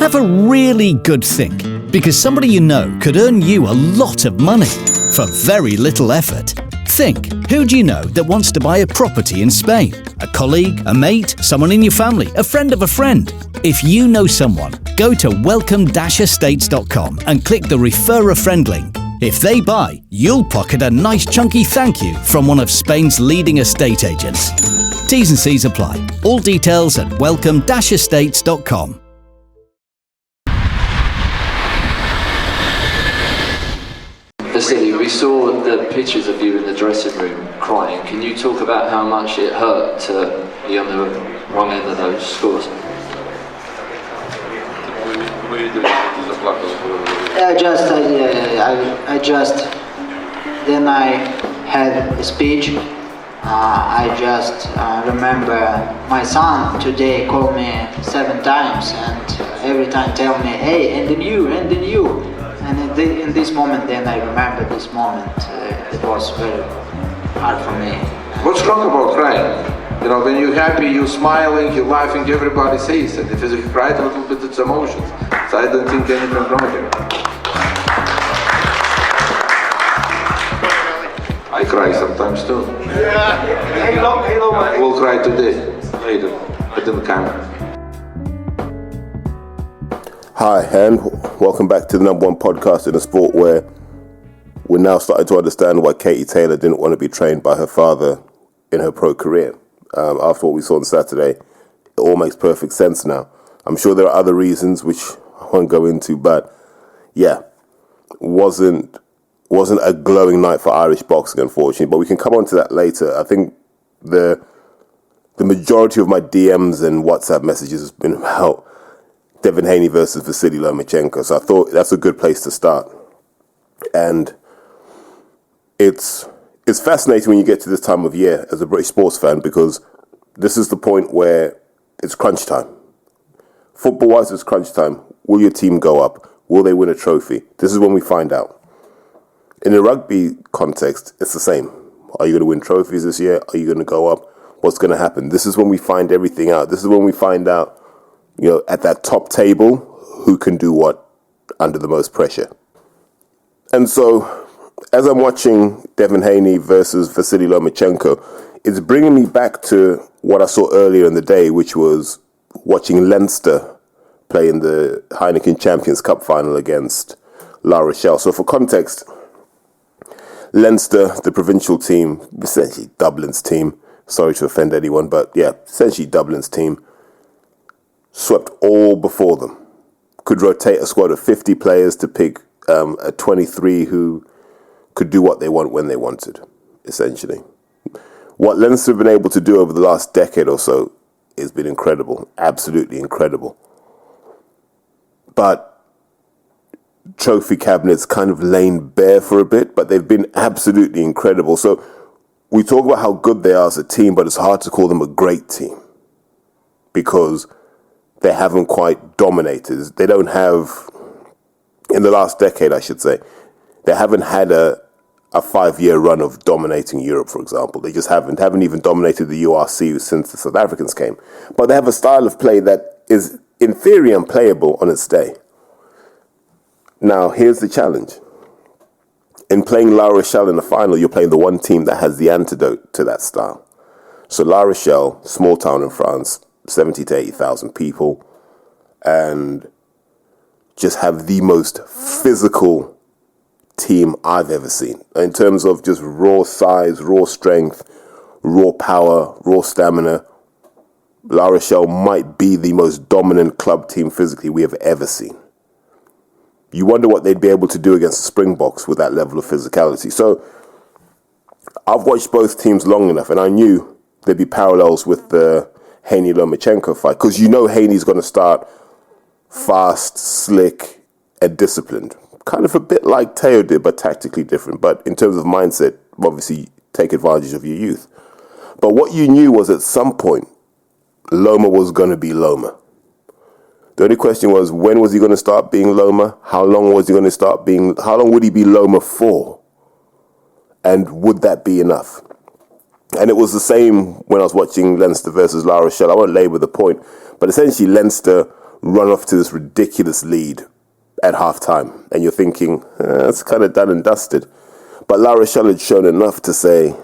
Have a really good think, because somebody you know could earn you a lot of money for very little effort. Think, who do you know that wants to buy a property in Spain? A colleague, a mate, someone in your family, a friend of a friend? If you know someone, go to welcome-estates.com and click the Refer a Friend link. If they buy, you'll pocket a nice chunky thank you from one of Spain's leading estate agents. T's and C's apply. All details at welcome-estates.com. Vasily, we saw the pictures of you in the dressing room crying. Can you talk about how much it hurt to be on the wrong end of those scores? Then I had a speech. I just remember my son today called me 7 times and every time tell me, hey, and then you. And in this moment, then I remember this moment. It was very hard for me. What's wrong about crying? You know, when you're happy, you're smiling, you're laughing, everybody sees it. If you cry a little bit, it's emotions. So I don't think anything wrong here. I cry sometimes too. We'll cry today, later, but in the camera. Hi, and welcome back to the number one podcast in the sport, where we're now starting to understand why Katie Taylor didn't want to be trained by her father in her pro career. After what we saw on Saturday, it all makes perfect sense now. I'm sure there are other reasons which I won't go into, but yeah, wasn't a glowing night for Irish boxing, unfortunately. But we can come on to that later. I think the majority of my DMs and WhatsApp messages has been about Devin Haney versus Vasily Lomachenko. So I thought that's a good place to start. And it's fascinating when you get to this time of year as a British sports fan, because this is the point where it's crunch time. Football-wise, it's crunch time. Will your team go up? Will they win a trophy? This is when we find out. In the rugby context, it's the same. Are you going to win trophies this year? Are you going to go up? What's going to happen? This is when we find everything out. This is when we find out, you know, at that top table, who can do what under the most pressure. And so, as I'm watching Devin Haney versus Vasily Lomachenko, it's bringing me back to what I saw earlier in the day, which was watching Leinster play in the Heineken Champions Cup final against La Rochelle. So for context, Leinster, the provincial team, essentially Dublin's team, sorry to offend anyone, but yeah, essentially Dublin's team, swept all before them. Could rotate a squad of 50 players to pick a 23 who could do what they want when they wanted, essentially. What Leinster have been able to do over the last decade or so has been incredible, absolutely incredible. But trophy cabinets kind of lain bare for a bit, but they've been absolutely incredible. So we talk about how good they are as a team, but it's hard to call them a great team because they haven't quite dominated. They don't have, in the last decade, I should say, they haven't had a 5-year run of dominating Europe, for example. They just haven't even dominated the URC since the South Africans came. But they have a style of play that is, in theory, unplayable on its day. Now, here's the challenge. In playing La Rochelle in the final, you're playing the one team that has the antidote to that style. So La Rochelle, small town in France, 70 to 80,000 people, and just have the most physical team I've ever seen. In terms of just raw size, raw strength, raw power, raw stamina, La Rochelle might be the most dominant club team physically we have ever seen. You wonder what they'd be able to do against the Springboks with that level of physicality. So I've watched both teams long enough, and I knew there'd be parallels with the Haney-Lomachenko fight, because you know Haney's going to start fast, slick, and disciplined. Kind of a bit like Teo did, but tactically different. But in terms of mindset, obviously take advantage of your youth. But what you knew was at some point, Loma was going to be Loma. The only question was, when was he going to start being Loma? How long was he going to start being, how long would he be Loma for? And would that be enough? And it was the same when I was watching Leinster versus La Rochelle. I won't labour the point, but essentially Leinster run off to this ridiculous lead at halftime. And you're thinking, it's kind of done and dusted. But La Rochelle had shown enough to say,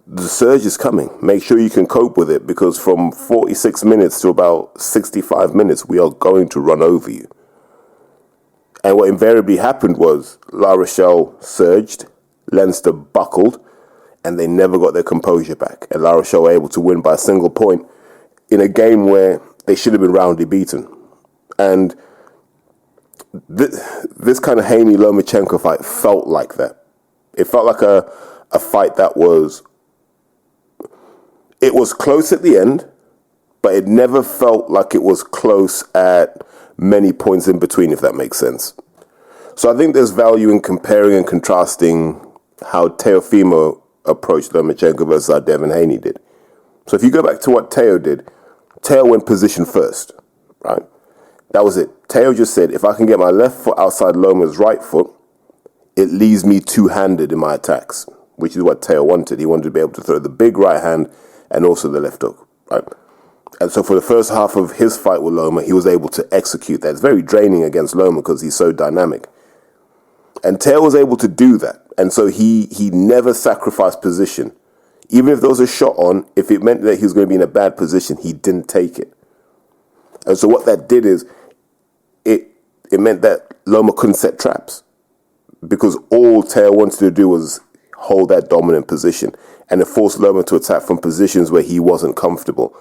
the surge is coming. Make sure you can cope with it, because from 46 minutes to about 65 minutes, we are going to run over you. And what invariably happened was La Rochelle surged, Leinster buckled, and they never got their composure back. And La Rochelle were able to win by a single point in a game where they should have been roundly beaten. And this kind of Haney-Lomachenko fight felt like that. It felt like a fight that was... It was close at the end, but it never felt like it was close at many points in between, if that makes sense. So I think there's value in comparing and contrasting how Teofimo approached Lomachenko versus how Devin Haney did. So if you go back to what Teo did, Teo went position first, right? That was it. Teo just said, if I can get my left foot outside Loma's right foot, it leaves me two-handed in my attacks, which is what Teo wanted. He wanted to be able to throw the big right hand and also the left hook, right? And so for the first half of his fight with Loma, he was able to execute that. It's very draining against Loma because he's so dynamic. And Teo was able to do that. And so he never sacrificed position. Even if there was a shot on, if it meant that he was going to be in a bad position, he didn't take it. And so what that did is it meant that Loma couldn't set traps, because all Teo wanted to do was hold that dominant position, and it forced Loma to attack from positions where he wasn't comfortable.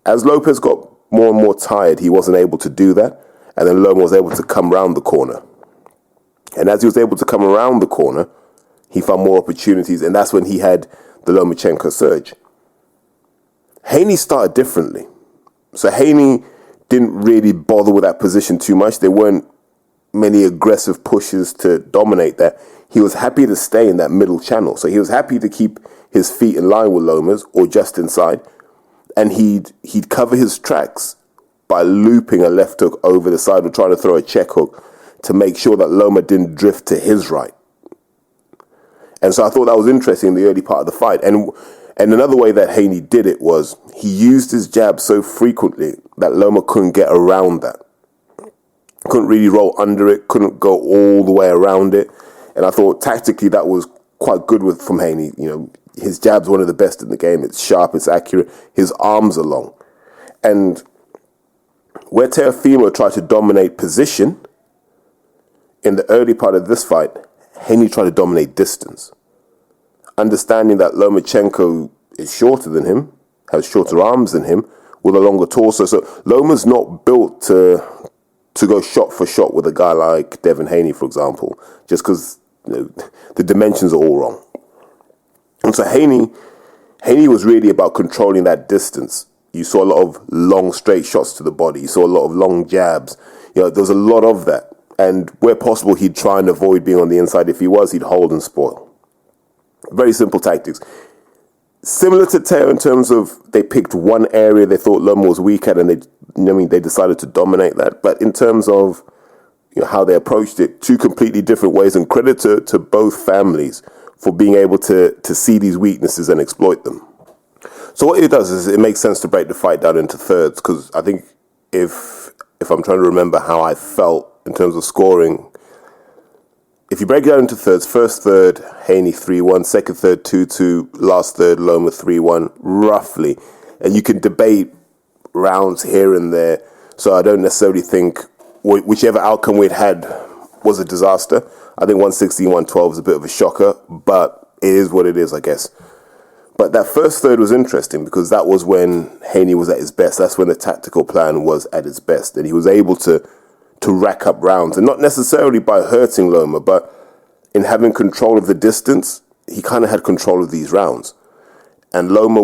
As Lopez got more and more tired, he wasn't able to do that, and then Loma was able to come around the corner. And as he was able to come around the corner, he found more opportunities, and that's when he had the Lomachenko surge. Haney started differently. So Haney didn't really bother with that position too much. There weren't many aggressive pushes to dominate that. He was happy to stay in that middle channel. So he was happy to keep his feet in line with Loma's or just inside. And he'd cover his tracks by looping a left hook over the side or trying to throw a check hook to make sure that Loma didn't drift to his right. And so I thought that was interesting in the early part of the fight. And another way that Haney did it was he used his jab so frequently that Loma couldn't get around that. Couldn't really roll under it, couldn't go all the way around it. And I thought tactically that was quite good from Haney. You know, his jab's one of the best in the game. It's sharp, it's accurate. His arms are long. And where Teofimo tried to dominate position, in the early part of this fight, Haney tried to dominate distance. Understanding that Lomachenko is shorter than him, has shorter arms than him, with a longer torso. So Loma's not built to go shot for shot with a guy like Devin Haney, for example, just because the dimensions are all wrong. And so Haney was really about controlling that distance. You saw a lot of long straight shots to the body. You saw a lot of long jabs. There was a lot of that. And where possible, he'd try and avoid being on the inside. If he was, he'd hold and spoil. Very simple tactics. Similar to Teo in terms of they picked one area they thought Loma was weak at, and they decided to dominate that. But in terms of how they approached it, two completely different ways. And credit to both families for being able to see these weaknesses and exploit them. So what it does is it makes sense to break the fight down into thirds, because I think if I'm trying to remember how I felt in terms of scoring, if you break it down into thirds, first third, Haney 3-1, second third, 2-2, last third, Loma 3-1, roughly. And you can debate rounds here and there, so I don't necessarily think whichever outcome we'd had was a disaster. I think 116, 112 is a bit of a shocker, but it is what it is, I guess. But that first third was interesting because that was when Haney was at his best. That's when the tactical plan was at its best. And he was able to rack up rounds. And not necessarily by hurting Loma, but in having control of the distance, he kind of had control of these rounds. And Loma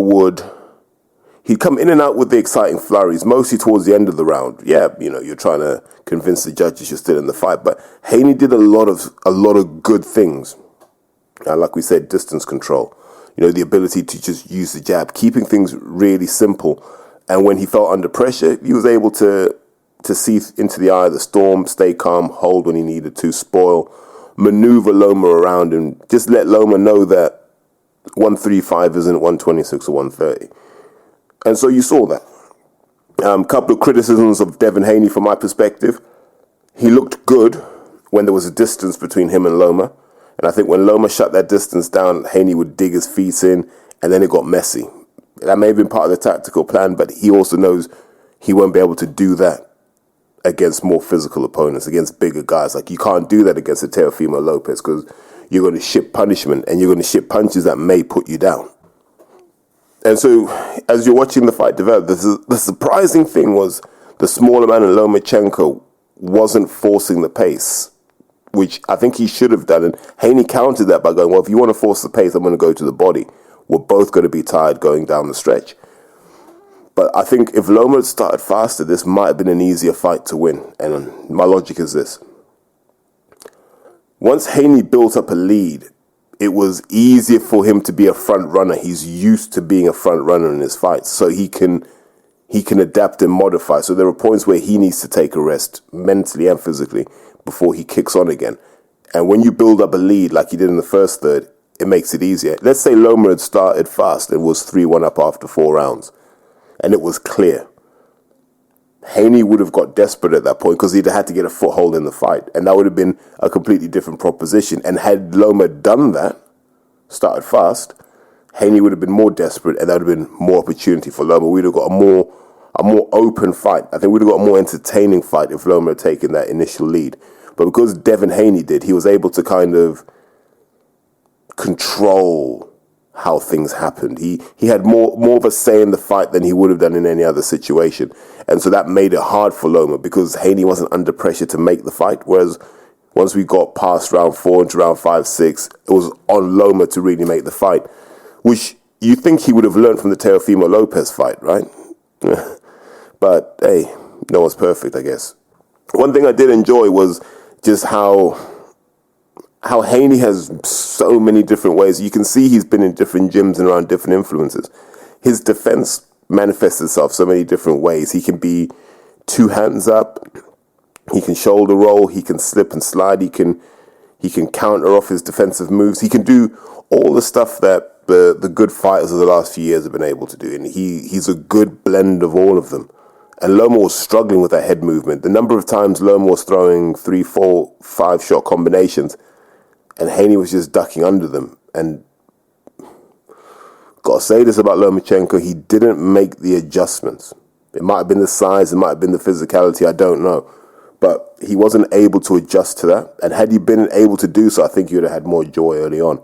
he'd come in and out with the exciting flurries, mostly towards the end of the round. Yeah, you're trying to convince the judges you're still in the fight. But Haney did a lot of good things. Like we said, distance control. The ability to just use the jab, keeping things really simple. And when he felt under pressure, he was able to see into the eye of the storm, stay calm, hold when he needed to, spoil, maneuver Loma around, and just let Loma know that 135 isn't 126 or 130. And so you saw that. Couple of criticisms of Devin Haney from my perspective. He looked good when there was a distance between him and Loma. And I think when Loma shut that distance down, Haney would dig his feet in, and then it got messy. That may have been part of the tactical plan, but he also knows he won't be able to do that against more physical opponents, against bigger guys. Like, you can't do that against a Teofimo Lopez because you're going to ship punishment and you're going to ship punches that may put you down. And so, as you're watching the fight develop, the surprising thing was the smaller man in Lomachenko wasn't forcing the pace, which I think he should have done. And Haney countered that by going, well, if you want to force the pace, I'm going to go to the body. We're both going to be tired going down the stretch. But I think if Loma had started faster, this might have been an easier fight to win. And my logic is this. Once Haney built up a lead, it was easier for him to be a front runner. He's used to being a front runner in his fights, so he can adapt and modify. So there are points where he needs to take a rest, mentally and physically, before he kicks on again. And when you build up a lead like he did in the first third, it makes it easier. Let's say Loma had started fast and was 3-1 up after 4 rounds, and it was clear. Haney would have got desperate at that point because he'd had to get a foothold in the fight, and that would have been a completely different proposition. And had Loma done that, started fast, Haney would have been more desperate, and that would have been more opportunity for Loma. We'd have got a more open fight. I think we'd have got a more entertaining fight if Loma had taken that initial lead. But because Devin Haney did, he was able to kind of control how things happened. He had more of a say in the fight than he would have done in any other situation. And so that made it hard for Loma because Haney wasn't under pressure to make the fight. Whereas once we got past round 4 into round 5, 6, it was on Loma to really make the fight, which you think he would have learned from the Teofimo Lopez fight, right? But hey, no one's perfect, I guess. One thing I did enjoy was just how Haney has so many different ways. You can see he's been in different gyms and around different influences. His defense manifests itself so many different ways. He can be 2 hands up. He can shoulder roll. He can slip and slide. He can counter off his defensive moves. He can do all the stuff that the good fighters of the last few years have been able to do. And he's a good blend of all of them. And Loma was struggling with that head movement. The number of times Loma was throwing 3, 4, 5 shot combinations, and Haney was just ducking under them. And gotta say this about Lomachenko, he didn't make the adjustments. It might have been the size, it might have been the physicality, I don't know. But he wasn't able to adjust to that. And had he been able to do so, I think he would have had more joy early on.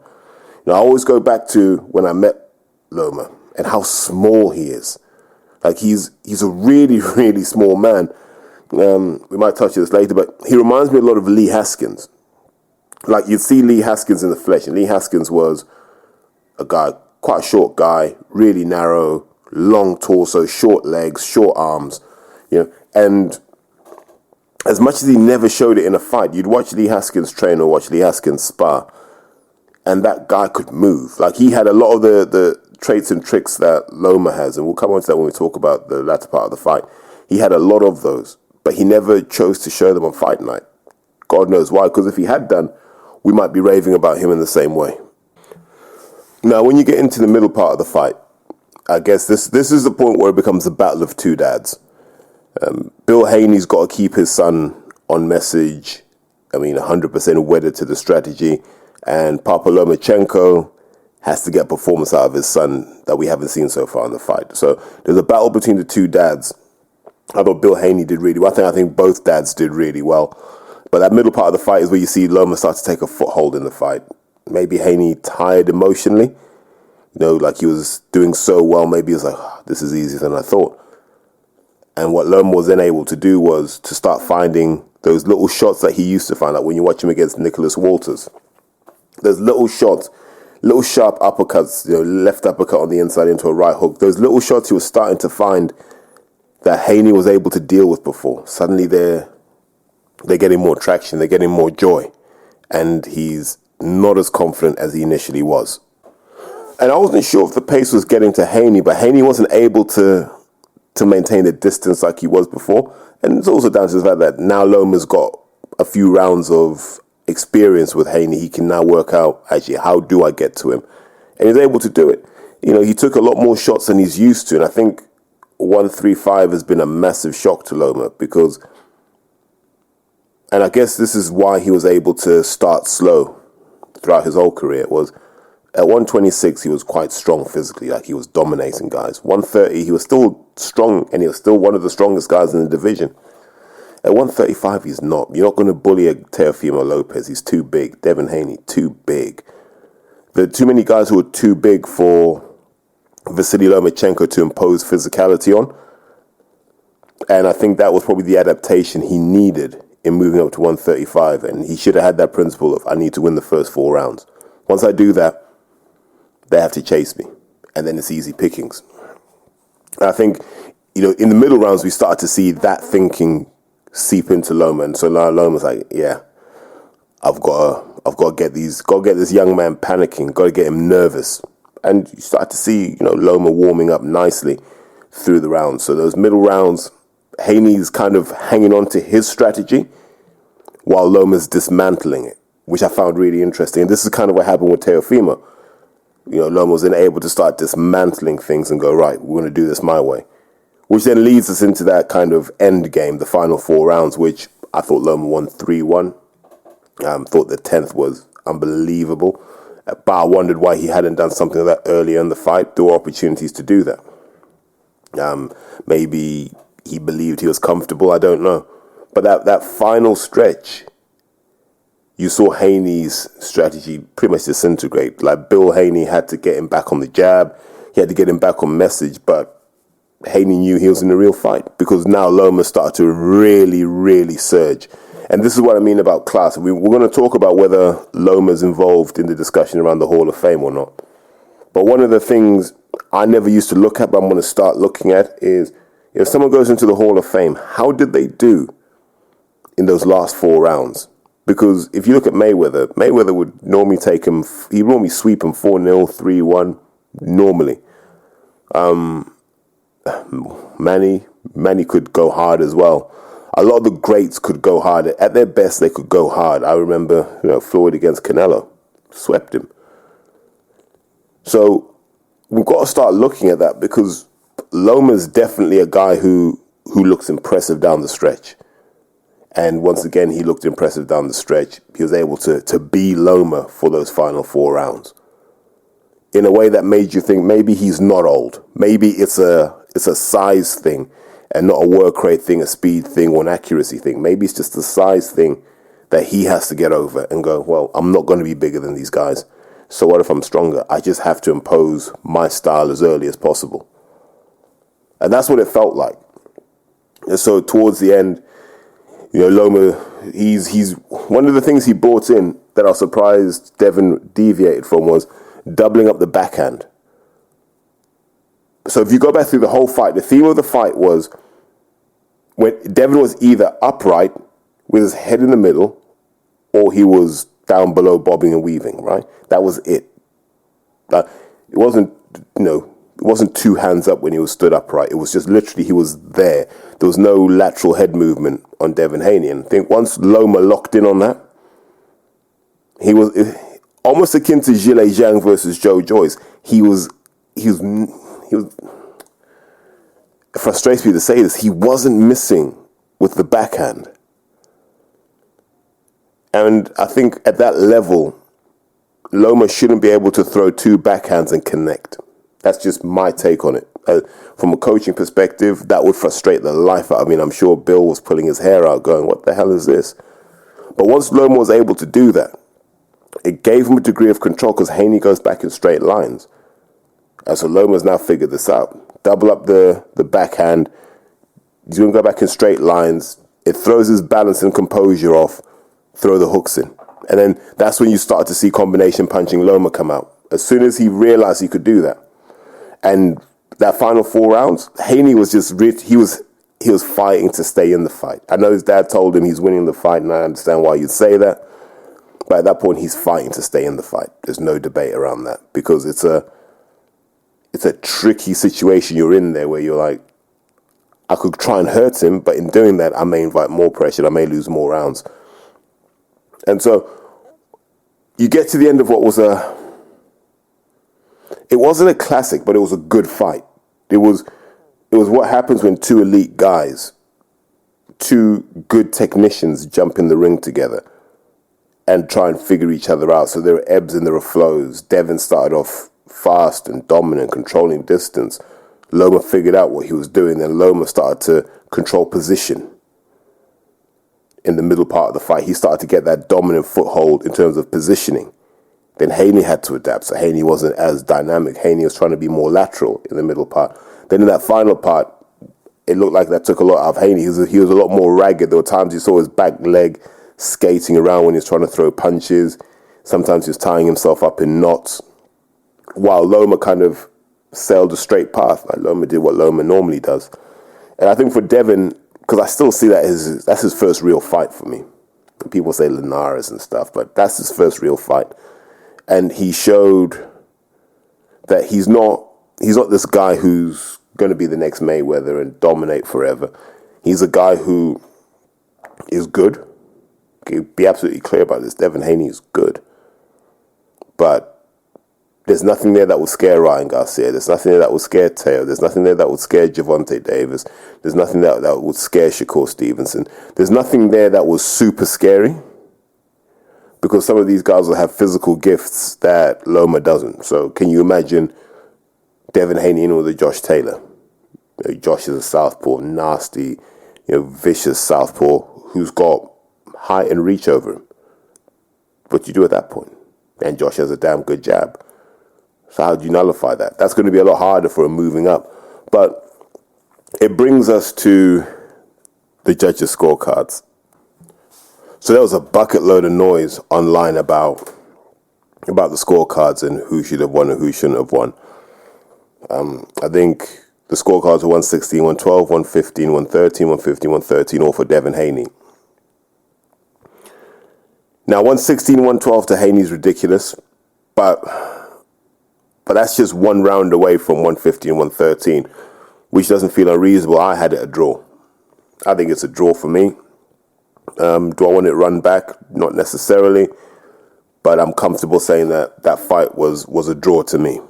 Now, I always go back to when I met Loma and how small he is. Like, he's a really, really small man. We might touch on this later, but he reminds me a lot of Lee Haskins. Like, you'd see Lee Haskins in the flesh, and Lee Haskins was a guy, quite a short guy, really narrow, long torso, short legs, short arms, and as much as he never showed it in a fight, you'd watch Lee Haskins train or watch Lee Haskins spar, and that guy could move. Like, he had a lot of the traits and tricks that Loma has, and we'll come on to that when we talk about the latter part of the fight. He had a lot of those, but he never chose to show them on fight night. God knows why, because if he had done, we might be raving about him in the same way. Now, when you get into the middle part of the fight, I guess this is the point where it becomes a battle of 2 dads. Bill Haney's got to keep his son on message. 100% wedded to the strategy. And Papa Lomachenko has to get performance out of his son that we haven't seen so far in the fight. So there's a battle between the 2 dads. I thought Bill Haney did really well. I think both dads did really well. But that middle part of the fight is where you see Loma start to take a foothold in the fight. Maybe Haney tired emotionally. Like he was doing so well. Maybe he was like, this is easier than I thought. And what Loma was then able to do was to start finding those little shots that he used to find. Like when you watch him against Nicholas Walters. There's little shots, little sharp uppercuts, left uppercut on the inside into a right hook. Those little shots he was starting to find that Haney was able to deal with before. Suddenly they're getting more traction, they're getting more joy. And he's not as confident as he initially was. And I wasn't sure if the pace was getting to Haney, but Haney wasn't able to maintain the distance like he was before. And it's also down to the fact that now Loma's got a few rounds of experience with Haney. He can now work out, actually, how do I get to him? And he's able to do it. He took a lot more shots than he's used to. And I think 135 has been a massive shock to Loma because, and I guess this is why he was able to start slow throughout his whole career, was at 126 he was quite strong physically, like he was dominating guys. 130 he was still strong and he was still one of the strongest guys in the division. At 135 he's not. You're not going to bully a Teofimo Lopez. He's too big. Devin Haney, too big. There are too many guys who are too big for Vasily Lomachenko to impose physicality on. And I think that was probably the adaptation he needed in moving up to 135. And he should have had that principle of, I need to win the first 4 rounds. Once I do that, they have to chase me. And then it's easy pickings. And I think, in the middle rounds, we started to see that thinking seep into Loma. And so now Loma's like, yeah, I've got to get this young man panicking, got to get him nervous. And you start to see, Loma warming up nicely through the rounds. So those middle rounds, Haney's kind of hanging on to his strategy while Loma's dismantling it, which I found really interesting. And this is kind of what happened with Teofimo. Loma was then able to start dismantling things and go, right, we're going to do this my way. Which then leads us into that kind of end game, the final 4 rounds, which I thought Loma won 3-1. Thought the 10th was unbelievable. But I wondered why he hadn't done something like that earlier in the fight. There were opportunities to do that. Maybe he believed he was comfortable. I don't know. But that final stretch, you saw Haney's strategy pretty much disintegrate. Like Bill Haney had to get him back on the jab. He had to get him back on message. But Haney knew he was in a real fight because now Loma started to really, really surge. And this is what I mean about class. We're going to talk about whether Loma's involved in the discussion around the Hall of Fame or not. But one of the things I never used to look at, but I'm going to start looking at is, if someone goes into the Hall of Fame, how did they do in those last 4 rounds? Because if you look at Mayweather would normally take him, he'd normally sweep him 4-0, 3-1, normally. Manny could go hard as well. A lot of the greats could go hard. At their best, they could go hard. I remember, Floyd against Canelo, swept him. So we've got to start looking at that because Loma's definitely a guy who looks impressive down the stretch. And once again, he looked impressive down the stretch. He was able to be Loma for those final 4 rounds in a way that made you think maybe he's not old. Maybe it's a size thing and not a work rate thing, a speed thing, or an accuracy thing. Maybe it's just a size thing that he has to get over and go, well, I'm not going to be bigger than these guys. So what if I'm stronger? I just have to impose my style as early as possible. And that's what it felt like. And so towards the end, Loma, he's one of the things he brought in that I was surprised Devin deviated from was doubling up the backhand. So if you go back through the whole fight, the theme of the fight was when Devin was either upright with his head in the middle or he was down below bobbing and weaving, right? That was it. It wasn't, it wasn't 2 hands up when he was stood upright. It was just literally he was there. There was no lateral head movement on Devin Haney. And I think once Loma locked in on that, he was almost akin to Zhilei Zhang versus Joe Joyce. He was, it frustrates me to say this, he wasn't missing with the backhand. And I think at that level, Loma shouldn't be able to throw 2 backhands and connect. That's just my take on it. From a coaching perspective, that would frustrate the life out of me. I'm sure Bill was pulling his hair out going, what the hell is this? But once Loma was able to do that, it gave him a degree of control because Haney goes back in straight lines. And so Loma's now figured this out. Double up the backhand. He's going to go back in straight lines. It throws his balance and composure off. Throw the hooks in. And then that's when you start to see combination punching Loma come out. As soon as he realized he could do that. And that final 4 rounds, Haney was just he was fighting to stay in the fight. I know his dad told him he's winning the fight, and I understand why you'd say that. But at that point, he's fighting to stay in the fight. There's no debate around that because it's a tricky situation you're in there where you're like, I could try and hurt him, but in doing that, I may invite more pressure. I may lose more rounds. And so you get to the end of what was it wasn't a classic, but it was a good fight. It was It was what happens when two elite guys, two good technicians jump in the ring together and try and figure each other out. So there are ebbs and there are flows. Devin started off fast and dominant, controlling distance. Loma figured out what he was doing. Then Loma started to control position in the middle part of the fight. He started to get that dominant foothold in terms of positioning. Then Haney had to adapt. So Haney wasn't as dynamic. Haney was trying to be more lateral in the middle part. Then in that final part, it looked like that took a lot out of Haney. He was a lot more ragged. There were times you saw his back leg skating around when he was trying to throw punches. Sometimes he was tying himself up in knots. While Loma kind of sailed a straight path. Like Loma did what Loma normally does. And I think for Devin, because I still see that that's his first real fight for me. People say Linares and stuff, but that's his first real fight. And he showed that he's not this guy who's going to be the next Mayweather and dominate forever. He's a guy who is good. Okay, be absolutely clear about this. Devin Haney is good. But there's nothing there that will scare Ryan Garcia. There's nothing there that will scare Teo. There's nothing there that would scare Gervonta Davis. There's nothing that would scare Shakur Stevenson. There's nothing there that was super scary, because some of these guys will have physical gifts that Loma doesn't. So can you imagine Devin Haney in with a Josh Taylor? Josh is a southpaw, nasty, vicious southpaw who's got height and reach over him. What do you do at that point? And Josh has a damn good jab. So how do you nullify that? That's going to be a lot harder for him moving up. But it brings us to the judges' scorecards. So there was a bucket load of noise online about the scorecards and who should have won and who shouldn't have won. I think the scorecards were 116, 112, 115, 113, 115, 113, all for Devin Haney. Now, 116, 112 to Haney is ridiculous, but that's just one round away from 115, 113, which doesn't feel unreasonable. I had it a draw. I think it's a draw for me. Do I want it run back? Not necessarily, but I'm comfortable saying that fight was a draw to me.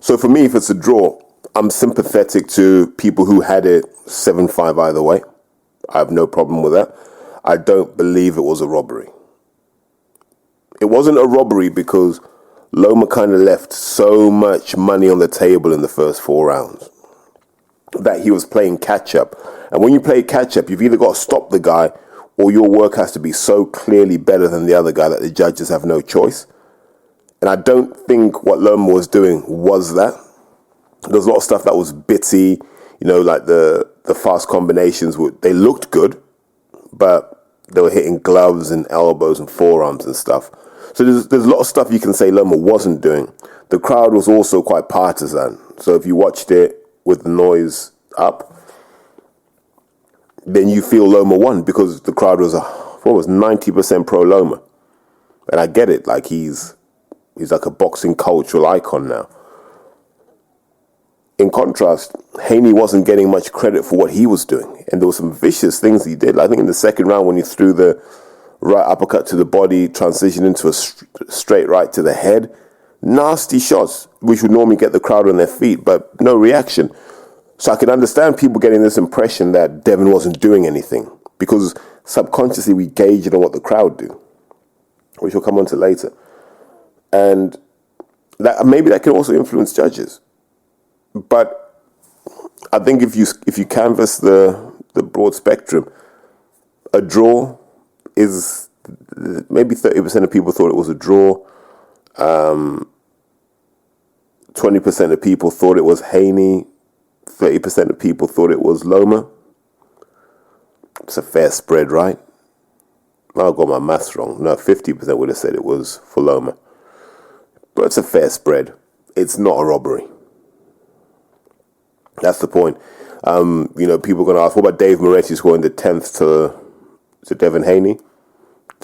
So for me, if it's a draw, I'm sympathetic to people who had it 7-5 either way. I have no problem with that. I don't believe it was a robbery. It wasn't a robbery because Loma kind of left so much money on the table in the first 4 rounds that he was playing catch-up. And when you play catch-up, you've either got to stop the guy or your work has to be so clearly better than the other guy that the judges have no choice. And I don't think what Loma was doing was that. There's a lot of stuff that was bitty, like the fast combinations. They looked good, but they were hitting gloves and elbows and forearms and stuff. So there's a lot of stuff you can say Loma wasn't doing. The crowd was also quite partisan. So if you watched it with the noise up, then you feel Loma won because the crowd was 90% pro Loma. And I get it, like he's like a boxing cultural icon now. In contrast, Haney wasn't getting much credit for what he was doing. And there were some vicious things he did. I think in the second round when he threw the right uppercut to the body, transitioned into a straight right to the head, nasty shots, which would normally get the crowd on their feet, but no reaction. So I can understand people getting this impression that Devin wasn't doing anything because subconsciously we gauge it on what the crowd do, which we'll come on to later. And maybe that can also influence judges. But I think if you canvass the broad spectrum, a draw is maybe 30% of people thought it was a draw. 20% of people thought it was Haney. 30% of people thought it was Loma. It's a fair spread, right? I got my maths wrong. No, 50% would have said it was for Loma. But it's a fair spread. It's not a robbery. That's the point. People are going to ask, what about Dave Moretti scoring the 10th to Devin Haney?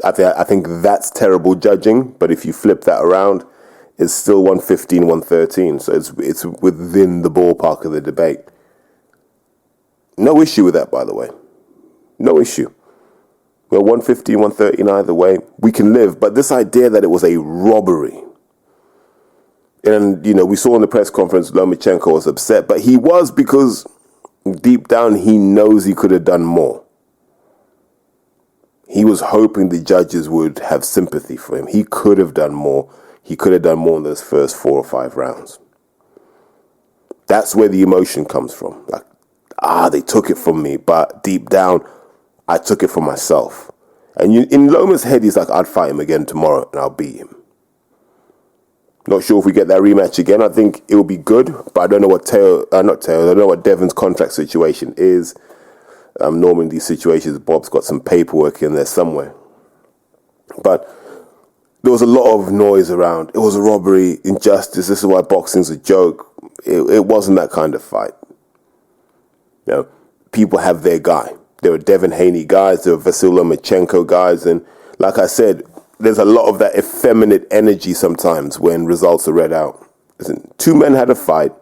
I think that's terrible judging, but if you flip that around, it's still 115, 113. So it's within the ballpark of the debate. No issue with that, by the way. No issue. Well, 115, 113 either way, we can live. But this idea that it was a robbery. And, we saw in the press conference Lomachenko was upset, but he was because deep down, he knows he could have done more. He was hoping the judges would have sympathy for him. He could have done more. He could have done more in those first 4 or 5 rounds. That's where the emotion comes from. Like, they took it from me, but deep down, I took it from myself. And in Loma's head, he's like, I'd fight him again tomorrow and I'll beat him. Not sure if we get that rematch again. I think it will be good, but I don't know what I don't know what Devon's contract situation is. Normally in these situations, Bob's got some paperwork in there somewhere. But there was a lot of noise around. It was a robbery, injustice. This is why boxing's a joke. It wasn't that kind of fight. You know, people have their guy. There were Devin Haney guys. There were Vasyl Lomachenko guys. And like I said, there's a lot of that effeminate energy sometimes when results are read out. Listen, 2 men had a fight.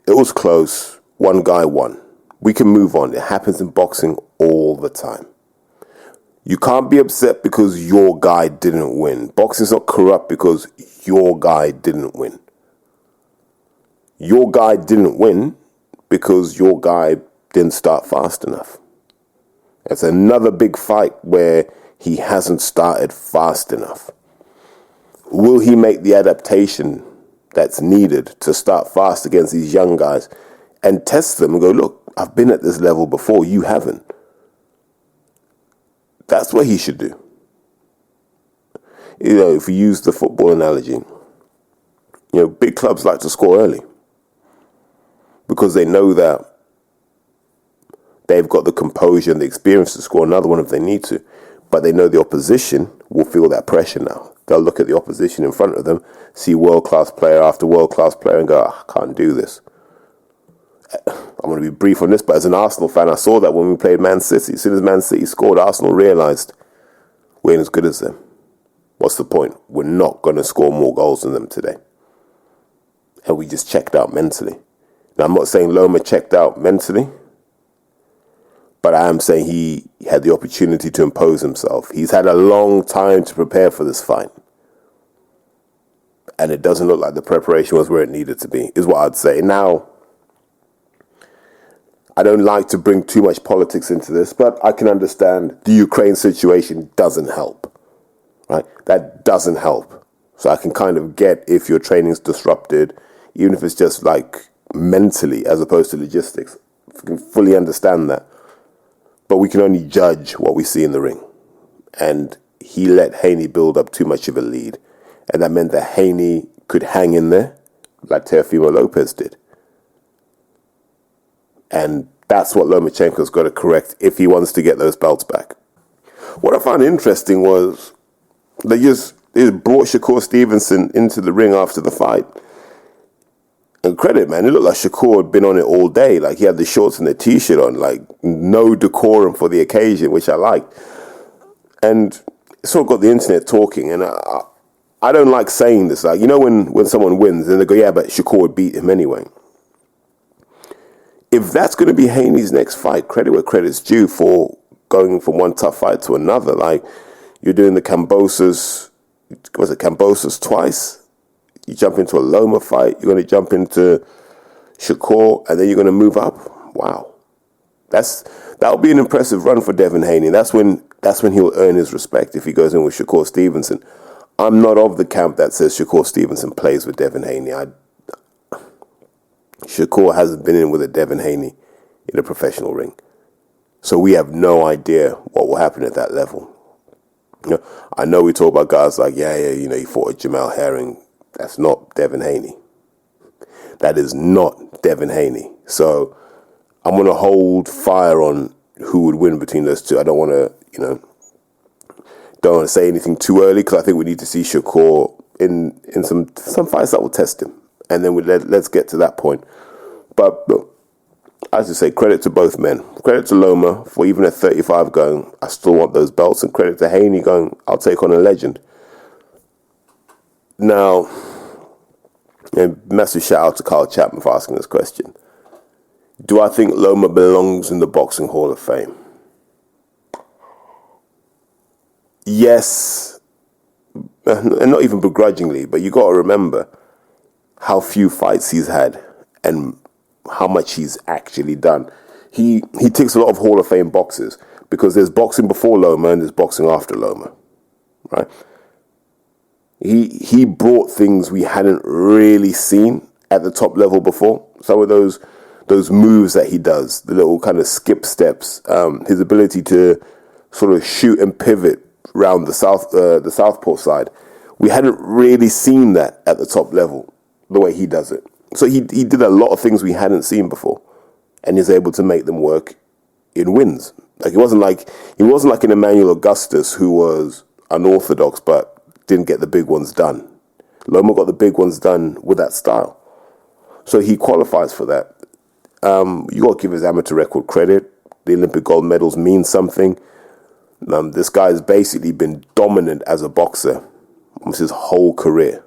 It was close. 1 guy won. We can move on. It happens in boxing all the time. You can't be upset because your guy didn't win. Boxing's not corrupt because your guy didn't win. Your guy didn't win because your guy didn't start fast enough. It's another big fight where he hasn't started fast enough. Will he make the adaptation that's needed to start fast against these young guys and test them and go, look, I've been at this level before, you haven't. That's what he should do. You know, if we use the football analogy, big clubs like to score early because they know that they've got the composure and the experience to score another one if they need to. But they know the opposition will feel that pressure now. They'll look at the opposition in front of them, see world-class player after world-class player and go, I can't do this. I'm going to be brief on this, but as an Arsenal fan, I saw that when we played Man City. As soon as Man City scored, Arsenal realised we ain't as good as them. What's the point? We're not going to score more goals than them today. And we just checked out mentally. Now, I'm not saying Loma checked out mentally, but I am saying he had the opportunity to impose himself. He's had a long time to prepare for this fight. And it doesn't look like the preparation was where it needed to be, is what I'd say. Now, I don't like to bring too much politics into this, but I can understand the Ukraine situation doesn't help, right? That doesn't help. So I can kind of get if your training's disrupted, even if it's just like mentally as opposed to logistics. I can fully understand that. But we can only judge what we see in the ring. And he let Haney build up too much of a lead. And that meant that Haney could hang in there like Teofimo Lopez did. And that's what Lomachenko's got to correct if he wants to get those belts back. What I found interesting was they just brought Shakur Stevenson into the ring after the fight. And credit, man, it looked like Shakur had been on it all day. Like, he had the shorts and the T-shirt on, like, no decorum for the occasion, which I liked. And it sort of got the internet talking. And I don't like saying this. Like, when someone wins, and they go, yeah, but Shakur beat him anyway. If that's going to be Haney's next fight, credit where credit's due for going from one tough fight to another. Like, you're doing the Kambosos twice? You jump into a Loma fight, you're going to jump into Shakur, and then you're going to move up. Wow. That'll be an impressive run for Devin Haney. That's when he'll earn his respect if he goes in with Shakur Stevenson. I'm not of the camp that says Shakur Stevenson plays with Devin Haney. Shakur hasn't been in with a Devin Haney in a professional ring. So we have no idea what will happen at that level. I know we talk about guys like, he fought with Jamel Herring. That's not Devin Haney. That is not Devin Haney. So I'm going to hold fire on who would win between those two. I don't want to, don't want to say anything too early because I think we need to see Shakur in some fights that will test him. And then let's get to that point. But look, as you say, credit to both men. Credit to Loma for even at 35 going, I still want those belts. And credit to Haney going, I'll take on a legend. Now, a massive shout out to Carl Chapman for asking this question. Do I think Loma belongs in the Boxing Hall of Fame? Yes, and not even begrudgingly, but you got to remember how few fights he's had and how much he's actually done. He ticks a lot of Hall of Fame boxes because there's boxing before Loma and there's boxing after Loma, right? He brought things we hadn't really seen at the top level before. Some of those moves that he does, the little kind of skip steps, his ability to sort of shoot and pivot around the southpaw side. We hadn't really seen that at the top level, the way he does it. So he did a lot of things we hadn't seen before, and is able to make them work in wins. Like he wasn't like an Emmanuel Augustus who was unorthodox but didn't get the big ones done. Loma got the big ones done with that style, so he qualifies for that. You got to give his amateur record credit. The Olympic gold medals mean something. This guy has basically been dominant as a boxer almost his whole career.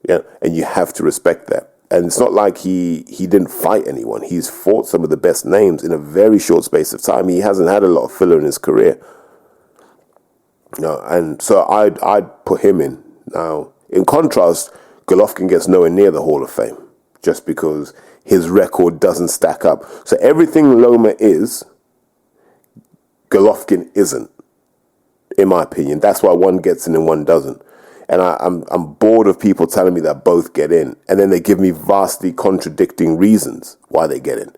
Yeah, and you have to respect that. And it's not like he didn't fight anyone. He's fought some of the best names in a very short space of time. He hasn't had a lot of filler in his career. No, and so I'd put him in. Now, in contrast, Golovkin gets nowhere near the Hall of Fame just because his record doesn't stack up. So everything Loma is, Golovkin isn't, in my opinion. That's why one gets in and one doesn't. And I'm bored of people telling me that both get in, and then they give me vastly contradicting reasons why they get in.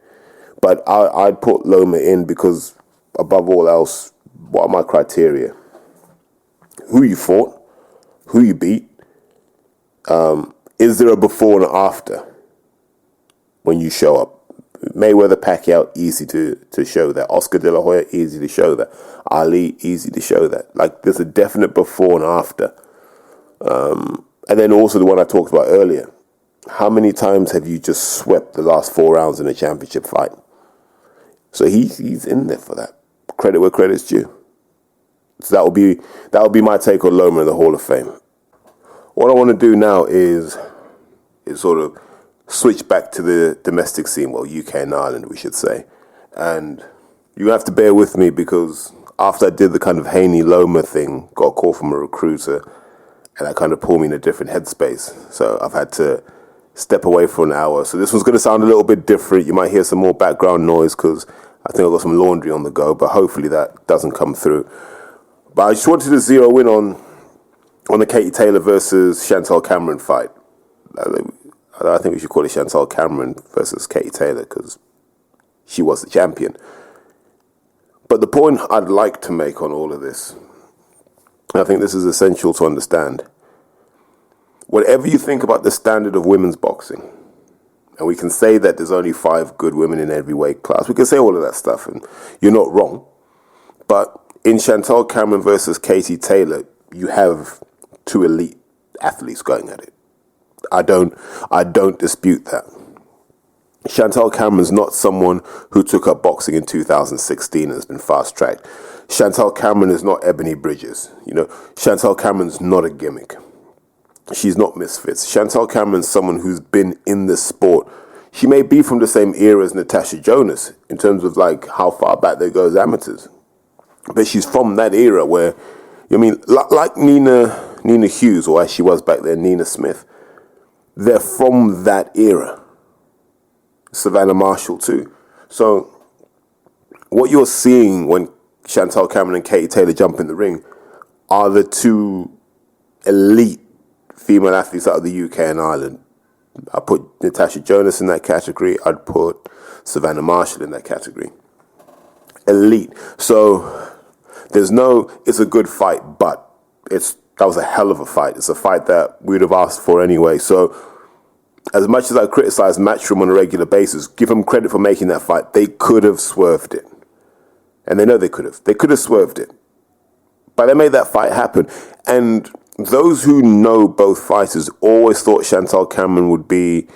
But I'd put Loma in because, above all else, what are my criteria? Who you fought, who you beat, is there a before and after when you show up? Mayweather, Pacquiao, easy to show that. Oscar De La Hoya, easy to show that. Ali, easy to show that. Like, there's a definite before and after. And then also the one I talked about earlier. How many times have you just swept the last 4 rounds in a championship fight? So he's in there for that. Credit where credit's due. So that will be my take on Loma in the Hall of Fame. What I want to do now is sort of switch back to the domestic scene, well, UK and Ireland, we should say. And you have to bear with me because after I did the kind of Haney Loma thing, got a call from a recruiter, and that kind of pulled me in a different headspace. So I've had to step away for an hour. So this one's going to sound a little bit different. You might hear some more background noise because I think I've got some laundry on the go, but hopefully that doesn't come through. But I just wanted to zero in on the Katie Taylor versus Chantel Cameron fight. I think we should call it Chantel Cameron versus Katie Taylor because she was the champion. But the point I'd like to make on all of this, I think this is essential to understand. Whatever you think about the standard of women's boxing, and we can say that there's only 5 good women in every weight class, we can say all of that stuff, and you're not wrong. But in Chantel Cameron versus Katie Taylor, you have 2 elite athletes going at it. I don't dispute that. Chantel Cameron's not someone who took up boxing in 2016 and has been fast-tracked. Chantel Cameron is not Ebony Bridges. Chantel Cameron's not a gimmick. She's not Misfits. Chantel Cameron's someone who's been in this sport. She may be from the same era as Natasha Jonas in terms of like how far back they go as amateurs. But she's from that era where, like Nina Hughes, or as she was back then, Nina Smith. They're from that era. Savannah Marshall too. So what you're seeing when Chantel Cameron and Katie Taylor jump in the ring are the 2 elite female athletes out of the UK and Ireland. I put Natasha Jonas in that category. I'd put Savannah Marshall in that category. Elite. So it's a good fight, but that was a hell of a fight. It's a fight that we'd have asked for anyway. So as much as I criticize Matchroom on a regular basis, give them credit for making that fight. They could have swerved it. And they know they could have. They could have swerved it. But they made that fight happen. And those who know both fighters always thought Chantel Cameron would be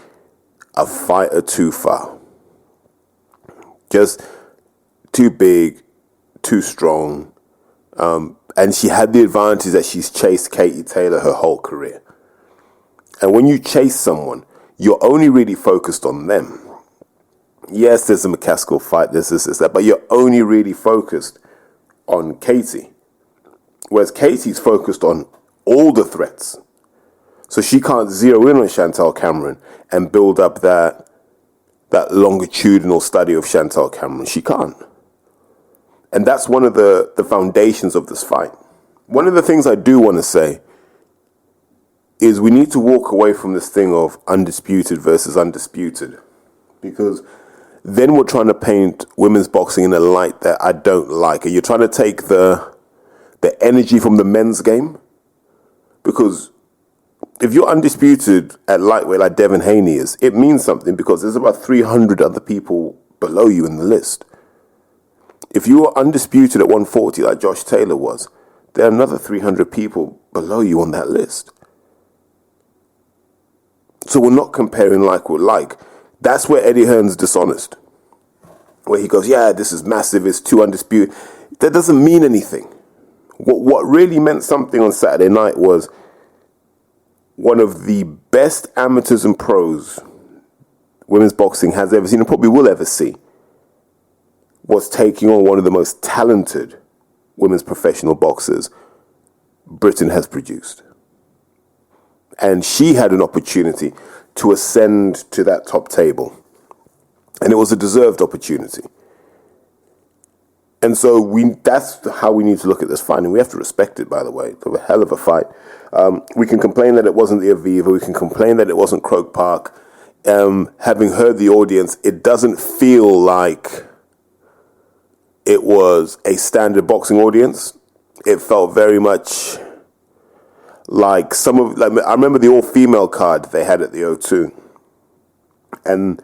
a fighter too far. Just too big, too strong. And she had the advantage that she's chased Katie Taylor her whole career. And when you chase someone, you're only really focused on them. Yes, there's a McCaskill fight, this, that, but you're only really focused on Katie. Whereas Katie's focused on all the threats. So she can't zero in on Chantal Cameron and build up that longitudinal study of Chantal Cameron. She can't. And that's one of the foundations of this fight. One of the things I do want to say is we need to walk away from this thing of undisputed versus undisputed, because then we're trying to paint women's boxing in a light that I don't like. And you're trying to take the energy from the men's game, because if you're undisputed at lightweight like Devin Haney is, it means something, because there's about 300 other people below you in the list. If you are undisputed at 140 like Josh Taylor was, there are another 300 people below you on that list. So we're not comparing like with like. That's where Eddie Hearn's dishonest. Where he goes, yeah, this is massive, it's too undisputed. That doesn't mean anything. What really meant something on Saturday night was one of the best amateurs and pros women's boxing has ever seen, and probably will ever see, was taking on one of the most talented women's professional boxers Britain has produced. And she had an opportunity to ascend to that top table. And it was a deserved opportunity. And so that's how we need to look at this fight. And we have to respect it, by the way. It was a hell of a fight. We can complain that it wasn't the Aviva. We can complain that it wasn't Croke Park. Having heard the audience, it doesn't feel like it was a standard boxing audience. It felt very much like I remember the all-female card they had at the O2. And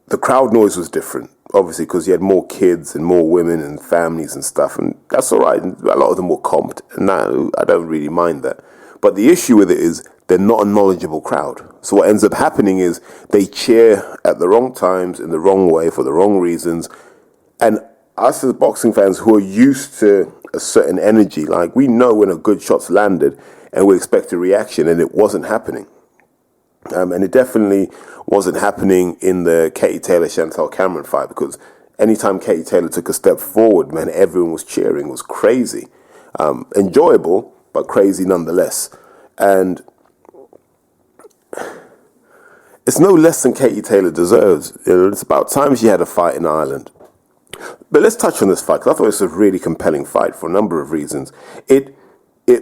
the crowd noise was different, obviously, because you had more kids and more women and families and stuff. And that's all right. A lot of them were comped. And now I don't really mind that. But the issue with it is they're not a knowledgeable crowd. So what ends up happening is they cheer at the wrong times, in the wrong way, for the wrong reasons. And us as boxing fans who are used to a certain energy, like we know when a good shot's landed and we expect a reaction, and it wasn't happening. And it definitely wasn't happening in the Katie Taylor-Chantal Cameron fight, because anytime Katie Taylor took a step forward, man, everyone was cheering. It was crazy. Enjoyable, but crazy nonetheless. And it's no less than Katie Taylor deserves. It's about time she had a fight in Ireland. But let's touch on this fight, because I thought it was a really compelling fight for a number of reasons. It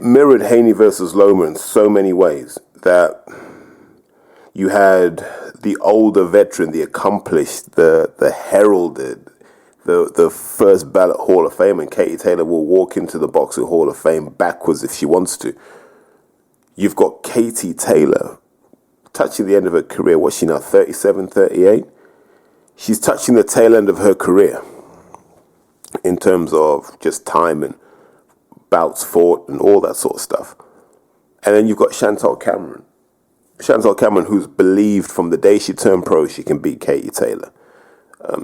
mirrored Haney versus Loma in so many ways, that you had the older veteran, the accomplished, the heralded, the first ballot Hall of Fame, and Katie Taylor will walk into the Boxing Hall of Fame backwards if she wants to. You've got Katie Taylor touching the end of her career. What's she now, 37, 38? She's touching the tail end of her career in terms of just time and bouts fought and all that sort of stuff. And then you've got Chantal Cameron. Chantal Cameron, who's believed from the day she turned pro she can beat Katie Taylor.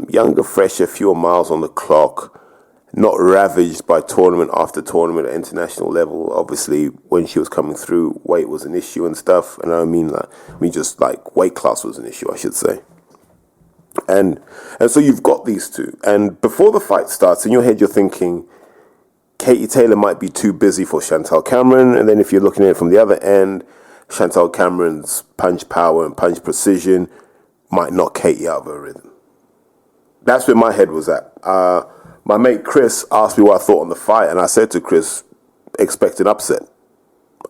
Younger, fresher, fewer miles on the clock, not ravaged by tournament after tournament at international level. Obviously, when she was coming through, weight was an issue and stuff. And I mean just like weight class was an issue, I should say. And so you've got these two. And before the fight starts, in your head you're thinking, Katie Taylor might be too busy for Chantal Cameron. And then if you're looking at it from the other end, Chantal Cameron's punch power and punch precision might knock Katie out of her rhythm. That's where my head was at. My mate Chris asked me what I thought on the fight, and I said to Chris, expect an upset.